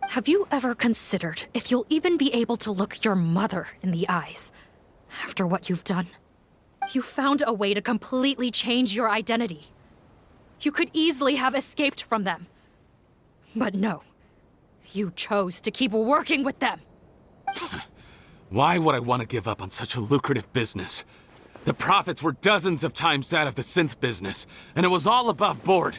Have you ever considered if you'll even be able to look your mother in the eyes after what you've done? You found a way to completely change your identity. You could easily have escaped from them. But no, you chose to keep working with them. Why would I want to give up on such a lucrative business? The profits were dozens of times that of the synth business, and it was all above board.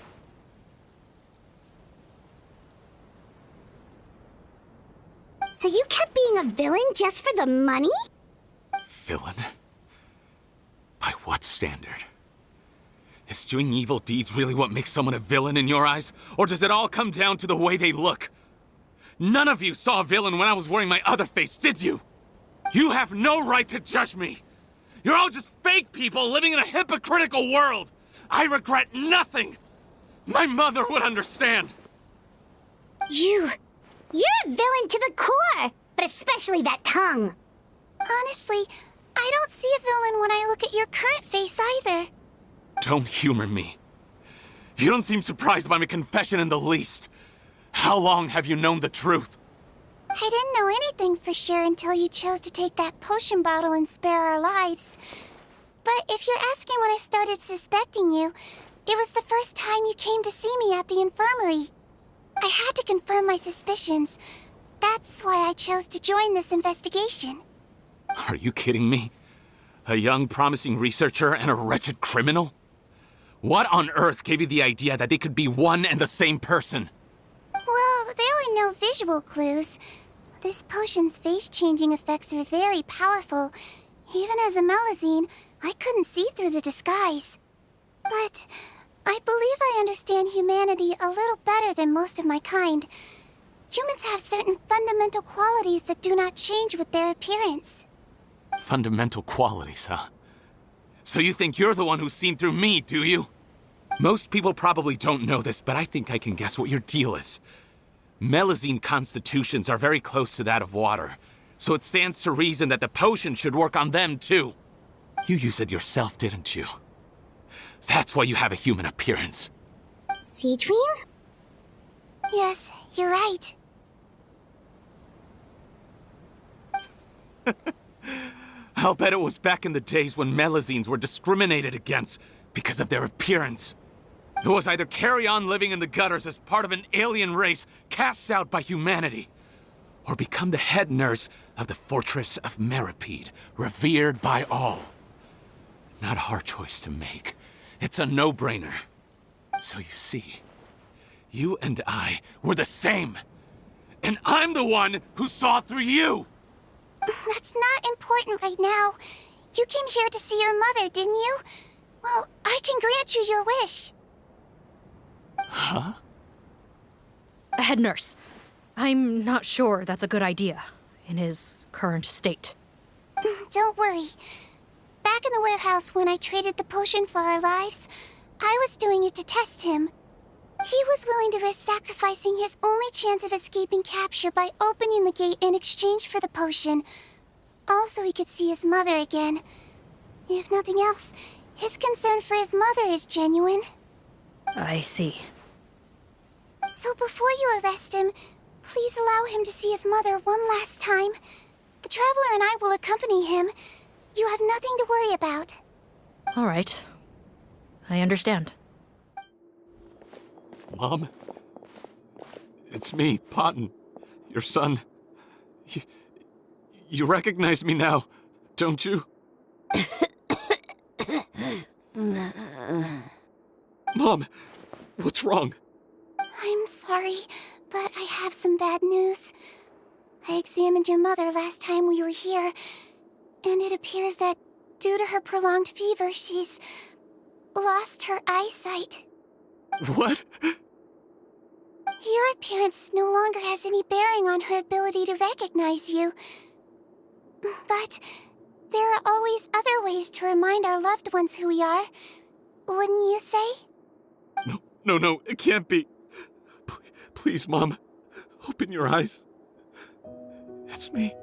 So you kept being a villain just for the money? Villain? By what standard? Is doing evil deeds really what makes someone a villain in your eyes? Or does it all come down to the way they look? None of you saw a villain when I was wearing my other face, did you? You have no right to judge me! You're all just fake people living in a hypocritical world! I regret nothing! My mother would understand! You're a villain to the core! But especially that tongue! Honestly, I don't see a villain when I look at your current face either. Don't humor me. You don't seem surprised by my confession in the least. How long have you known the truth? I didn't know anything for sure until you chose to take that potion bottle and spare our lives. But if you're asking when I started suspecting you, it was the first time you came to see me at the infirmary. I had to confirm my suspicions. That's why I chose to join this investigation. Are you kidding me? A young, promising researcher and a wretched criminal? What on earth gave you the idea that they could be one and the same person? Well, there were no visual clues. This potion's face-changing effects are very powerful. Even as a Melazine, I couldn't see through the disguise. But I believe I understand humanity a little better than most of my kind. Humans have certain fundamental qualities that do not change with their appearance. Fundamental qualities, huh? So you think you're the one who's seen through me, do you? Most people probably don't know this, but I think I can guess what your deal is. Melazine constitutions are very close to that of water, so it stands to reason that the potion should work on them too. You used it yourself, didn't you? That's why you have a human appearance. Sigewinne? Yes, you're right. I'll bet it was back in the days when Melazines were discriminated against because of their appearance. It was either carry on living in the gutters as part of an alien race cast out by humanity, or become the head nurse of the fortress of Meripede, revered by all. Not a hard choice to make. It's a no-brainer. So you see, you and I were the same. And I'm the one who saw through you! That's not important right now. You came here to see your mother, didn't you? Well, I can grant you your wish. Huh? Head nurse, I'm not sure that's a good idea in his current state. don't worry. Back in the warehouse when I traded the potion for our lives, I was doing it to test him. He was willing to risk sacrificing his only chance of escaping capture by opening the gate in exchange for the potion. Also, he could see his mother again. If nothing else, his concern for his mother is genuine. I see. So before you arrest him, please allow him to see his mother one last time. The Traveler and I will accompany him. You have nothing to worry about. All right. I understand. Mom? It's me, Potton. Your son. You recognize me now, don't you? Mom, what's wrong? I'm sorry, but I have some bad news. I examined your mother last time we were here, and it appears that due to her prolonged fever, she's lost her eyesight. What? Your appearance no longer has any bearing on her ability to recognize you. But there are always other ways to remind our loved ones who we are. Wouldn't you say? No, it can't be. Please, Mom, open your eyes. It's me,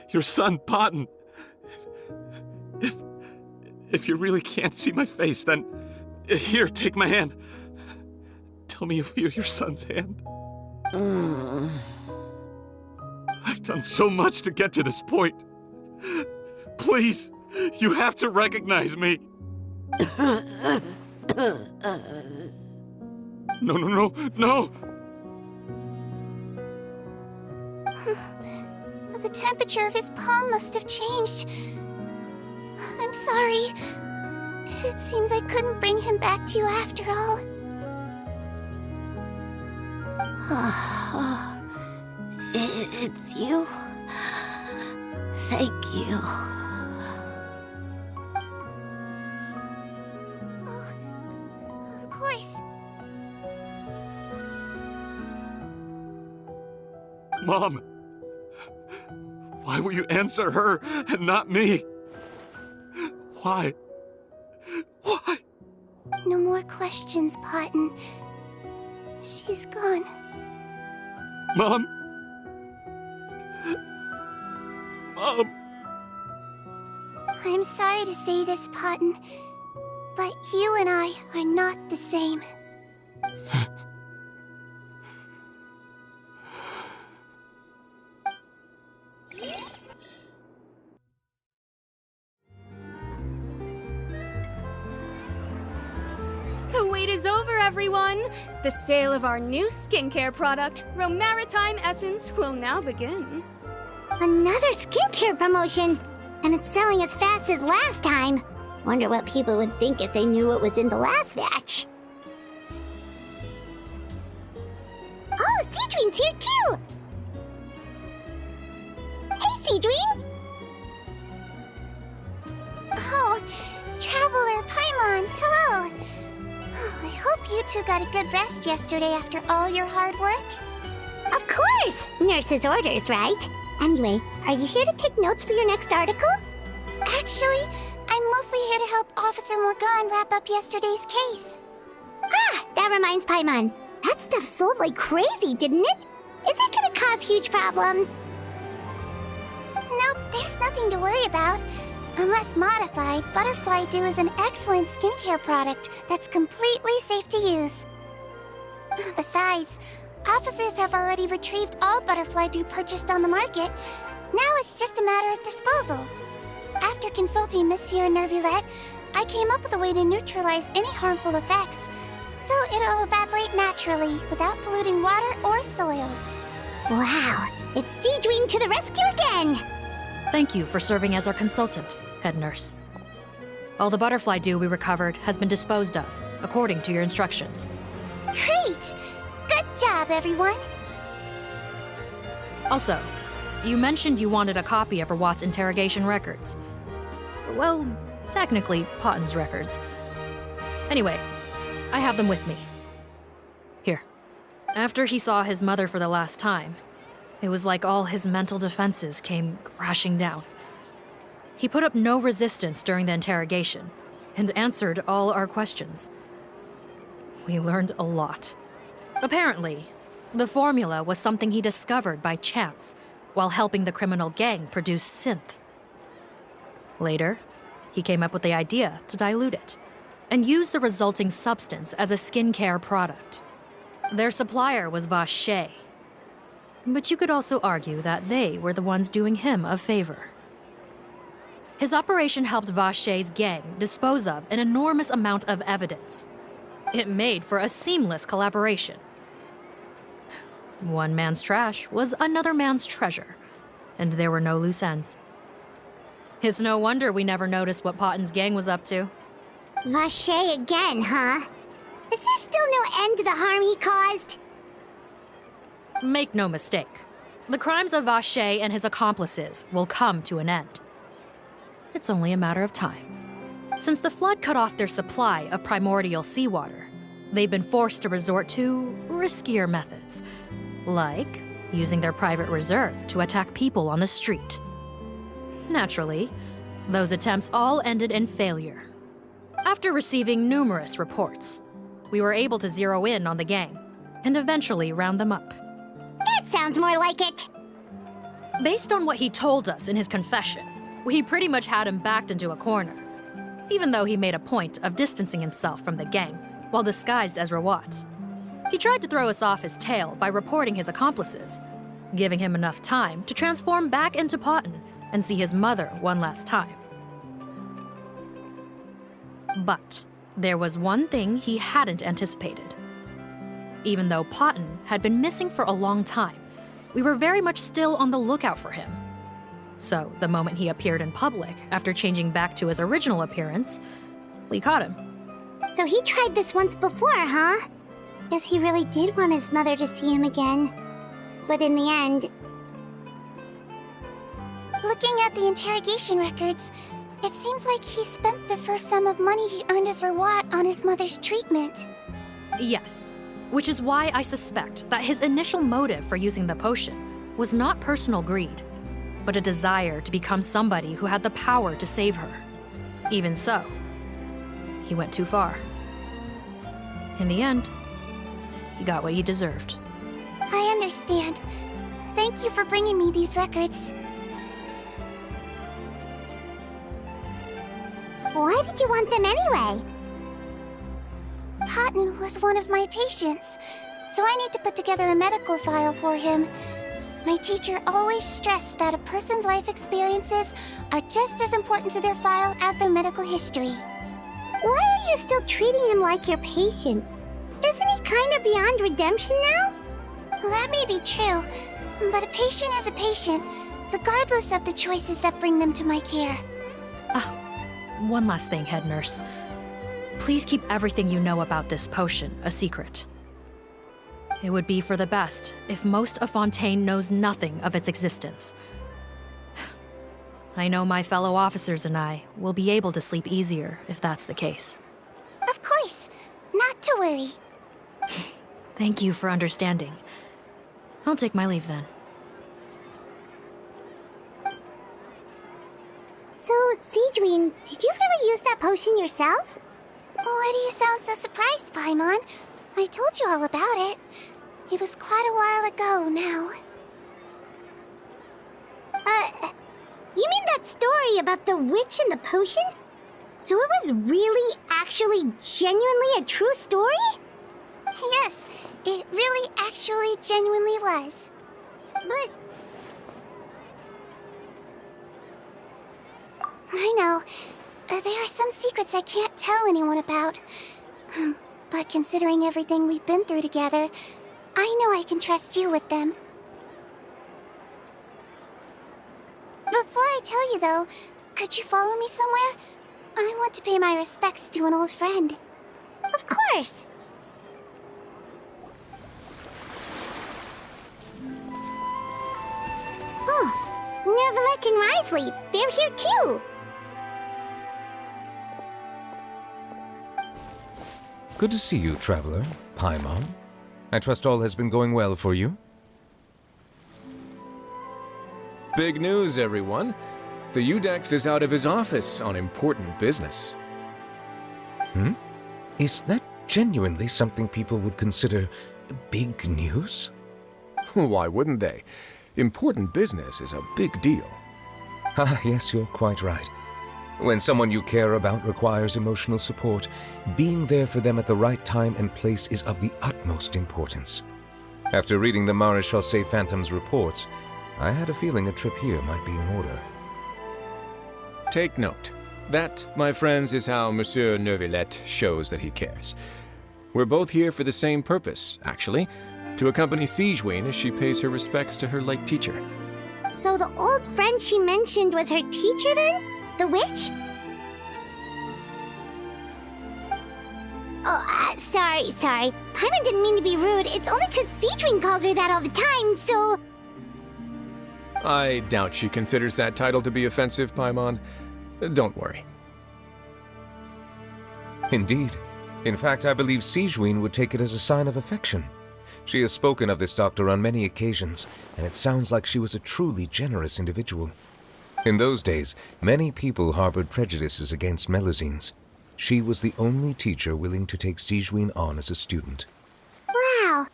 your son, Potton. If you really can't see my face, then here, take my hand. Tell me you feel your son's hand. I've done so much to get to this point. Please, you have to recognize me. No. The temperature of his palm must have changed. I'm sorry. It seems I couldn't bring him back to you after all. It's you. Thank you. Of course. Mom, why will you answer her and not me? Why? No more questions, Potton. She's gone. Mom? I'm sorry to say this, Potton, but you and I are not the same. The wait is over, everyone! The sale of our new skincare product, Romaritime Essence, will now begin. Another skincare promotion! And it's selling as fast as last time. Wonder what people would think if they knew what was in the last batch. Oh, Sigewinne's here too! Hey, Sigewinne! Oh, Traveler Paimon, hello! I hope you two got a good rest yesterday after all your hard work. Of course! Nurse's orders, right? Anyway, are you here to take notes for your next article? Actually, I'm mostly here to help Officer Morgan wrap up yesterday's case. Ah, that reminds Paimon. That stuff sold like crazy, didn't it? Is it gonna cause huge problems? Nope, there's nothing to worry about. Unless modified, Butterfly Dew is an excellent skincare product that's completely safe to use. Besides, officers have already retrieved all Butterfly Dew purchased on the market. Now it's just a matter of disposal. After consulting Monsieur Nervulette, I came up with a way to neutralize any harmful effects, so it'll evaporate naturally without polluting water or soil. Wow, it's Sigewinne to the rescue again! Thank you for serving as our consultant, head nurse. All the butterfly dew we recovered has been disposed of, according to your instructions. Great! Good job, everyone! Also, you mentioned you wanted a copy of Rawat's interrogation records. Well, technically, Potton's records. Anyway, I have them with me. Here. After he saw his mother for the last time, it was like all his mental defenses came crashing down. He put up no resistance during the interrogation and answered all our questions. We learned a lot. Apparently, the formula was something he discovered by chance while helping the criminal gang produce synth. Later, he came up with the idea to dilute it and use the resulting substance as a skincare product. Their supplier was Vache, but you could also argue that they were the ones doing him a favor. His operation helped Vache's gang dispose of an enormous amount of evidence. It made for a seamless collaboration. One man's trash was another man's treasure, and there were no loose ends. It's no wonder we never noticed what Potten's gang was up to. Vache again, huh? Is there still no end to the harm he caused? Make no mistake, the crimes of Vache and his accomplices will come to an end. It's only a matter of time. Since the flood cut off their supply of primordial seawater, they've been forced to resort to riskier methods, like using their private reserve to attack people on the street. Naturally, those attempts all ended in failure. After receiving numerous reports, we were able to zero in on the gang and eventually round them up. That sounds more like it. Based on what he told us in his confession, we pretty much had him backed into a corner, even though he made a point of distancing himself from the gang while disguised as Rawat. He tried to throw us off his tail by reporting his accomplices, giving him enough time to transform back into Potten and see his mother one last time. But there was one thing he hadn't anticipated. Even though Potten had been missing for a long time, we were very much still on the lookout for him. So the moment he appeared in public after changing back to his original appearance, we caught him. So he tried this once before, huh? Guess he really did want his mother to see him again. But in the end... Looking at the interrogation records, it seems like he spent the first sum of money he earned as Rawat on his mother's treatment. Yes, which is why I suspect that his initial motive for using the potion was not personal greed, but a desire to become somebody who had the power to save her. Even so, he went too far. In the end, he got what he deserved. I understand. Thank you for bringing me these records. Why did you want them anyway? Potten was one of my patients, so I need to put together a medical file for him. My teacher always stressed that a person's life experiences are just as important to their file as their medical history. Why are you still treating him like your patient? Isn't he kind of beyond redemption now? That may be true, but a patient is a patient, regardless of the choices that bring them to my care. One last thing, head nurse. Please keep everything you know about this potion a secret. It would be for the best if most of Fontaine knows nothing of its existence. I know my fellow officers and I will be able to sleep easier if that's the case. Of course, not to worry. Thank you for understanding. I'll take my leave then. So, Sigewinne, did you really use that potion yourself? Why do you sound so surprised, Paimon? I told you all about it. It was quite a while ago now. You mean that story about the witch and the potion? So it was really, actually, genuinely a true story? Yes, it really, actually, genuinely was. But... I know. There are some secrets I can't tell anyone about. But considering everything we've been through together, I know I can trust you with them. Before I tell you, though, could you follow me somewhere? I want to pay my respects to an old friend. Of course! Oh, Nervalette and Risley, they're here too! Good to see you, Traveler. Paimon. I trust all has been going well for you? Big news, everyone. The Udex is out of his office on important business. Is that genuinely something people would consider big news? Why wouldn't they? Important business is a big deal. Ah, yes, you're quite right. When someone you care about requires emotional support, being there for them at the right time and place is of the utmost importance. After reading the Maréchal Phantom's reports, I had a feeling a trip here might be in order. Take note. That, my friends, is how Monsieur Neuvillette shows that he cares. We're both here for the same purpose, actually, to accompany Sigewinne as she pays her respects to her late teacher. So the old friend she mentioned was her teacher then? The witch? Oh, sorry. Paimon didn't mean to be rude. It's only because Sigewinne calls her that all the time, so... I doubt she considers that title to be offensive, Paimon. Don't worry. Indeed. In fact, I believe Sigewinne would take it as a sign of affection. She has spoken of this doctor on many occasions, and it sounds like she was a truly generous individual. In those days, many people harbored prejudices against Melusines. She was the only teacher willing to take Sigewinne on as a student. Wow.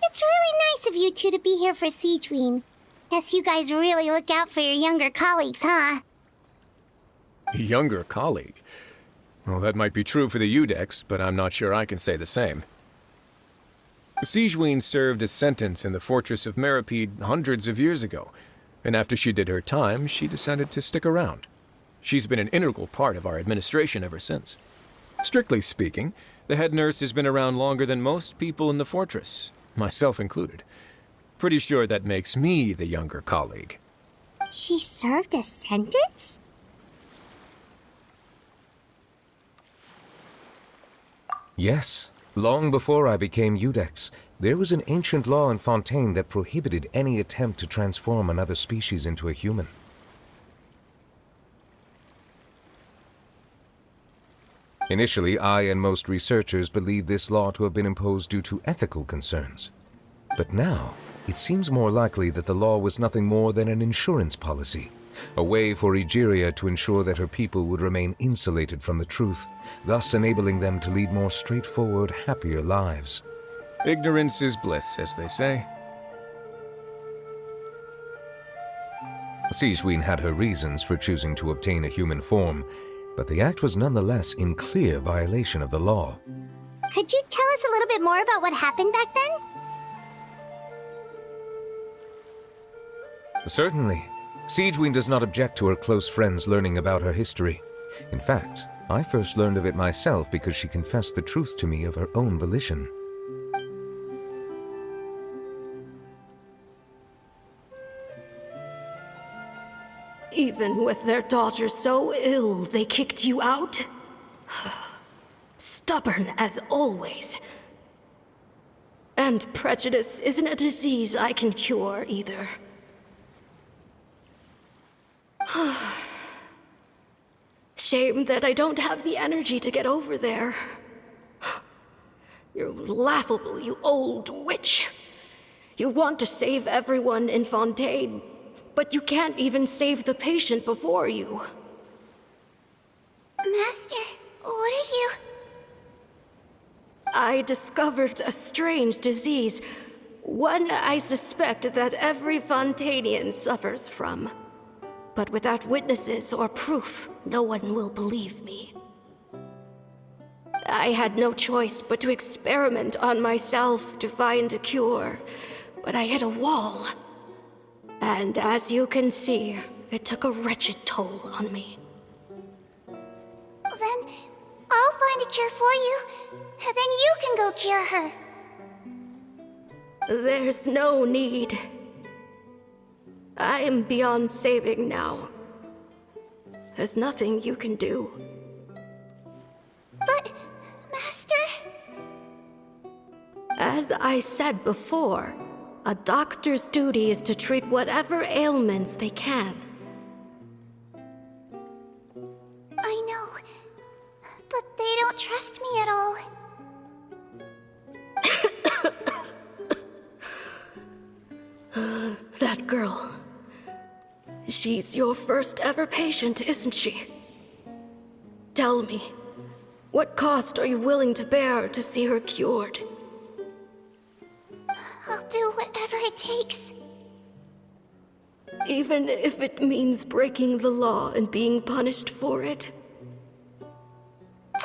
It's really nice of you two to be here for Sigewinne. Guess you guys really look out for your younger colleagues, huh? Younger colleague? Well, that might be true for the Udex, but I'm not sure I can say the same. Sigewinne served a sentence in the fortress of Meripede hundreds of years ago, and after she did her time, she decided to stick around. She's been an integral part of our administration ever since. Strictly speaking, the head nurse has been around longer than most people in the fortress, myself included. Pretty sure that makes me the younger colleague. She served a sentence? Yes. Long before I became Udex, there was an ancient law in Fontaine that prohibited any attempt to transform another species into a human. Initially, I and most researchers believed this law to have been imposed due to ethical concerns. But now, it seems more likely that the law was nothing more than an insurance policy, a way for Egeria to ensure that her people would remain insulated from the truth, thus enabling them to lead more straightforward, happier lives. Ignorance is bliss, as they say. Sigewinne had her reasons for choosing to obtain a human form, but the act was nonetheless in clear violation of the law. Could you tell us a little bit more about what happened back then? Certainly. Sigewinne does not object to her close friends learning about her history. In fact, I first learned of it myself because she confessed the truth to me of her own volition. Even with their daughter so ill, they kicked you out? Stubborn as always. And prejudice isn't a disease I can cure either. Shame that I don't have the energy to get over there. You're laughable, you old witch. You want to save everyone in Fontaine, but you can't even save the patient before you. Master, what are you... I discovered a strange disease, one I suspect that every Fontainian suffers from. But without witnesses or proof, no one will believe me. I had no choice but to experiment on myself to find a cure, but I hit a wall. And as you can see, it took a wretched toll on me. Then I'll find a cure for you, and then you can go cure her. There's no need. I am beyond saving now. There's nothing you can do. But, Master... As I said before, a doctor's duty is to treat whatever ailments they can. I know, but they don't trust me at all. That girl. She's your first ever patient, isn't she? Tell me, what cost are you willing to bear to see her cured? I'll do whatever it takes. Even if it means breaking the law and being punished for it?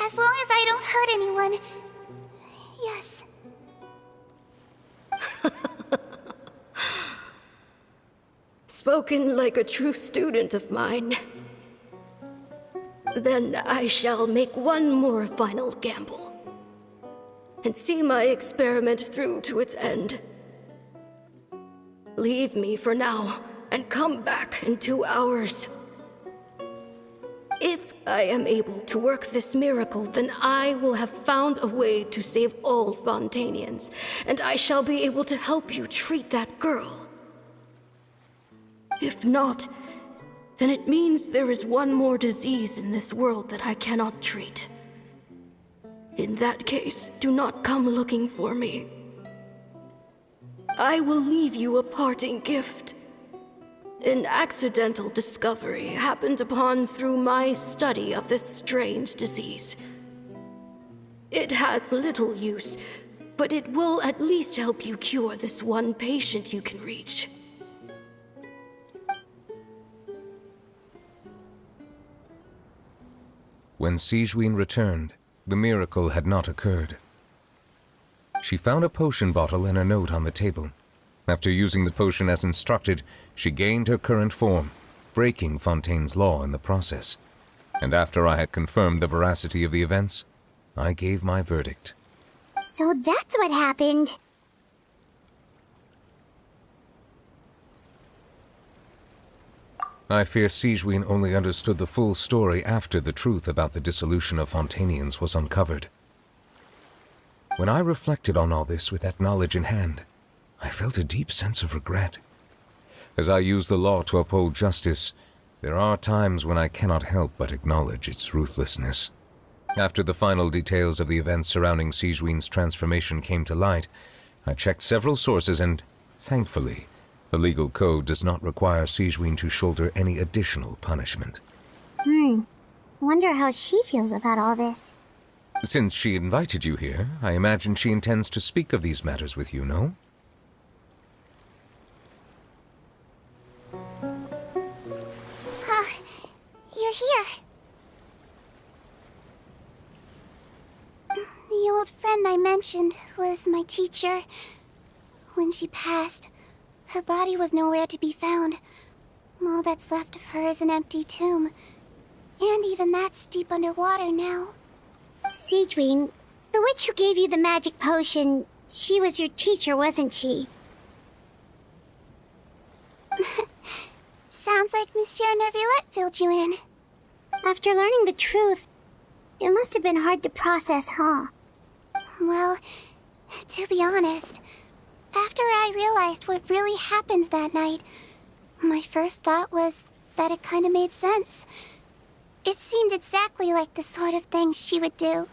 As long as I don't hurt anyone. Yes. Spoken like a true student of mine. Then I shall make one more final gamble. And see my experiment through to its end. Leave me for now, and come back in 2 hours. If I am able to work this miracle, then I will have found a way to save all Fontanians, and I shall be able to help you treat that girl. If not, then it means there is one more disease in this world that I cannot treat. In that case, do not come looking for me. I will leave you a parting gift. An accidental discovery happened upon through my study of this strange disease. It has little use, but it will at least help you cure this one patient you can reach. When Sigewinne returned, the miracle had not occurred. She found a potion bottle and a note on the table. After using the potion as instructed, she gained her current form, breaking Fontaine's law in the process. And after I had confirmed the veracity of the events, I gave my verdict. So that's what happened. I fear Sigewinne only understood the full story after the truth about the dissolution of Fontanians was uncovered. When I reflected on all this with that knowledge in hand, I felt a deep sense of regret. As I use the law to uphold justice, there are times when I cannot help but acknowledge its ruthlessness. After the final details of the events surrounding Sigewinne's transformation came to light, I checked several sources and, thankfully, the legal code does not require Sigewinne to shoulder any additional punishment. Wonder how she feels about all this. Since she invited you here, I imagine she intends to speak of these matters with you, no? You're here. The old friend I mentioned was my teacher. When she passed, her body was nowhere to be found. All that's left of her is an empty tomb. And even that's deep underwater now. Sigewinne, the witch who gave you the magic potion, she was your teacher, wasn't she? Sounds like Monsieur Neuvillette filled you in. After learning the truth, it must have been hard to process, huh? Well, to be honest, after I realized what really happened that night, my first thought was that it kind of made sense. It seemed exactly like the sort of thing she would do.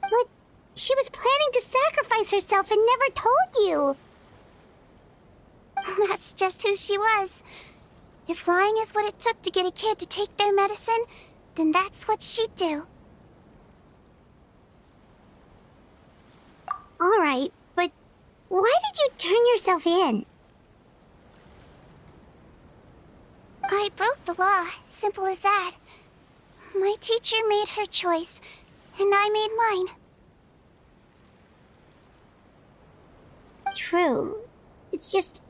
But she was planning to sacrifice herself and never told you. That's just who she was. If lying is what it took to get a kid to take their medicine, then that's what she'd do. All right, but why did you turn yourself in? I broke the law, simple as that. My teacher made her choice, and I made mine. True. It's just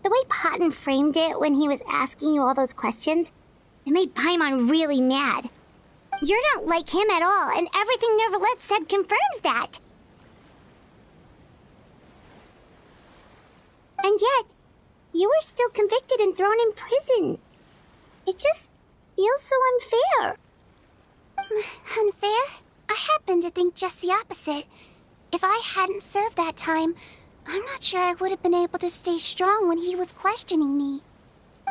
the way Potton framed it when he was asking you all those questions, it made Paimon really mad. You're not like him at all, and everything Neuvillette said confirms that. And yet, you were still convicted and thrown in prison. It just feels so unfair. Unfair? I happen to think just the opposite. If I hadn't served that time, I'm not sure I would have been able to stay strong when he was questioning me.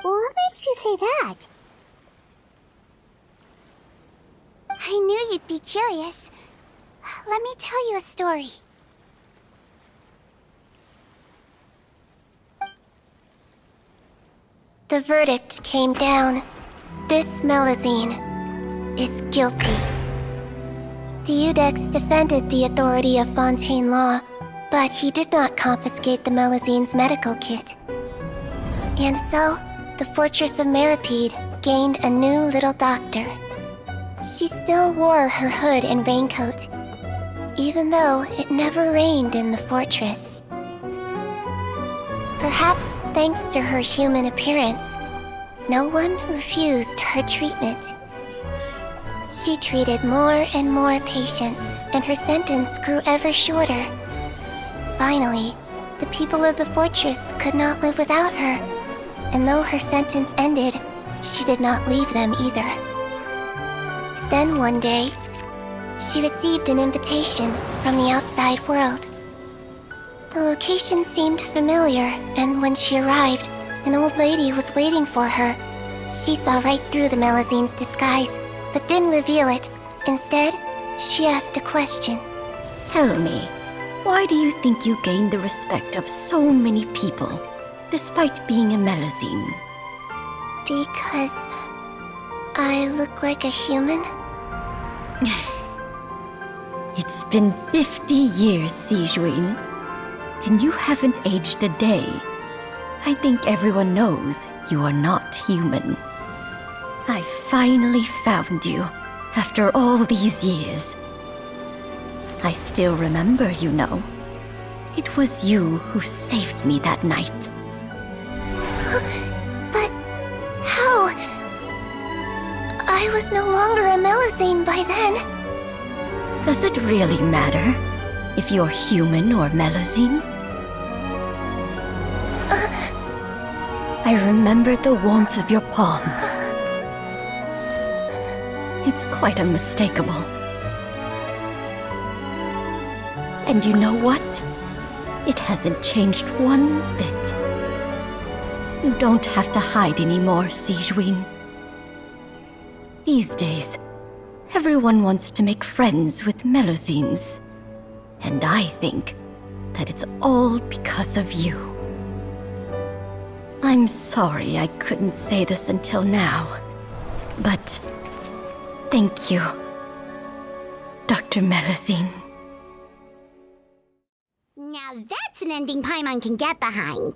Well, what makes you say that? I knew you'd be curious. Let me tell you a story. The verdict came down. This Melazine is guilty. The Iudex defended the authority of Fontaine law, but he did not confiscate the Melazine's medical kit. And so, the Fortress of Meripede gained a new little doctor. She still wore her hood and raincoat, even though it never rained in the fortress. Perhaps thanks to her human appearance, no one refused her treatment. She treated more and more patients, and her sentence grew ever shorter. Finally, the people of the fortress could not live without her, and though her sentence ended, she did not leave them either. Then one day, she received an invitation from the outside world. The location seemed familiar, and when she arrived, an old lady was waiting for her. She saw right through the Melazine's disguise, but didn't reveal it. Instead, she asked a question. Tell me, why do you think you gained the respect of so many people, despite being a Melazine? Because I look like a human? It's been 50 years, Sigewinne, and you haven't aged a day. I think everyone knows you are not human. I finally found you, after all these years. I still remember, you know. It was you who saved me that night. But how? I was no longer a Melazine by then. Does it really matter if you're human or Melazine? I remember the warmth of your palm. It's quite unmistakable. And you know what? It hasn't changed one bit. You don't have to hide anymore, Sigewinne. These days, everyone wants to make friends with Melazines. And I think that it's all because of you. I'm sorry I couldn't say this until now, but thank you, Dr. Melazine. Now that's an ending Paimon can get behind.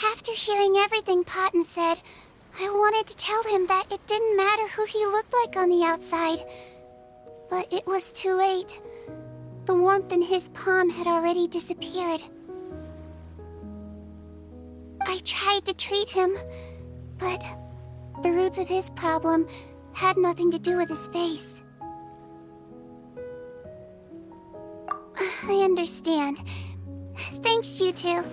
After hearing everything Potton said, I wanted to tell him that it didn't matter who he looked like on the outside. But it was too late. The warmth in his palm had already disappeared. I tried to treat him, but the roots of his problem had nothing to do with his face. I understand. Thanks, you two.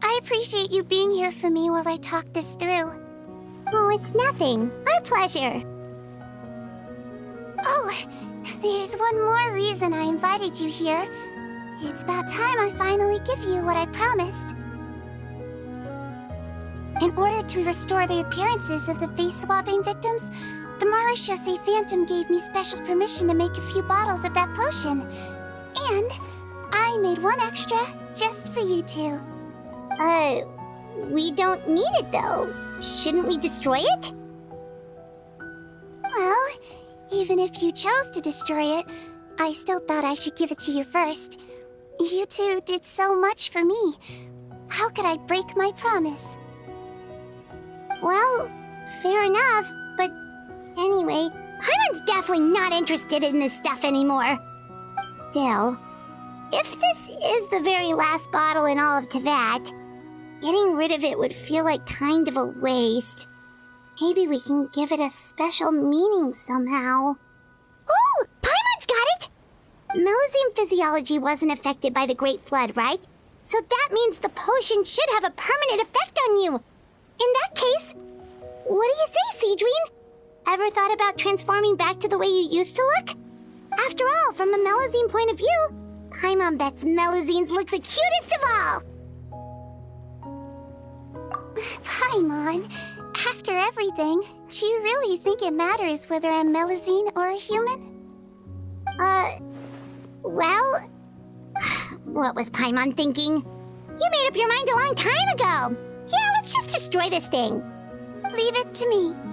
I appreciate you being here for me while I talk this through. Oh, it's nothing. Our pleasure. Oh, there's one more reason I invited you here. It's about time I finally give you what I promised. In order to restore the appearances of the face-swapping victims, the miHoYo Phantom gave me special permission to make a few bottles of that potion. And I made one extra just for you two. We don't need it though. Shouldn't we destroy it? Well, even if you chose to destroy it, I still thought I should give it to you first. You two did so much for me. How could I break my promise? Well, fair enough, but anyway, Paimon's definitely not interested in this stuff anymore. Still, if this is the very last bottle in all of Teyvat, getting rid of it would feel like kind of a waste. Maybe we can give it a special meaning somehow. Oh, Paimon's got it! Melazine physiology wasn't affected by the Great Flood, right? So that means the potion should have a permanent effect on you. In that case, what do you say, Sigewinne? Ever thought about transforming back to the way you used to look? After all, from a Melazine point of view, Paimon bets Melazines look the cutest of all. Paimon, after everything, do you really think it matters whether I'm Melazine or a human? Well, what was Paimon thinking? You made up your mind a long time ago. Yeah, let's just destroy try this thing. Leave it to me.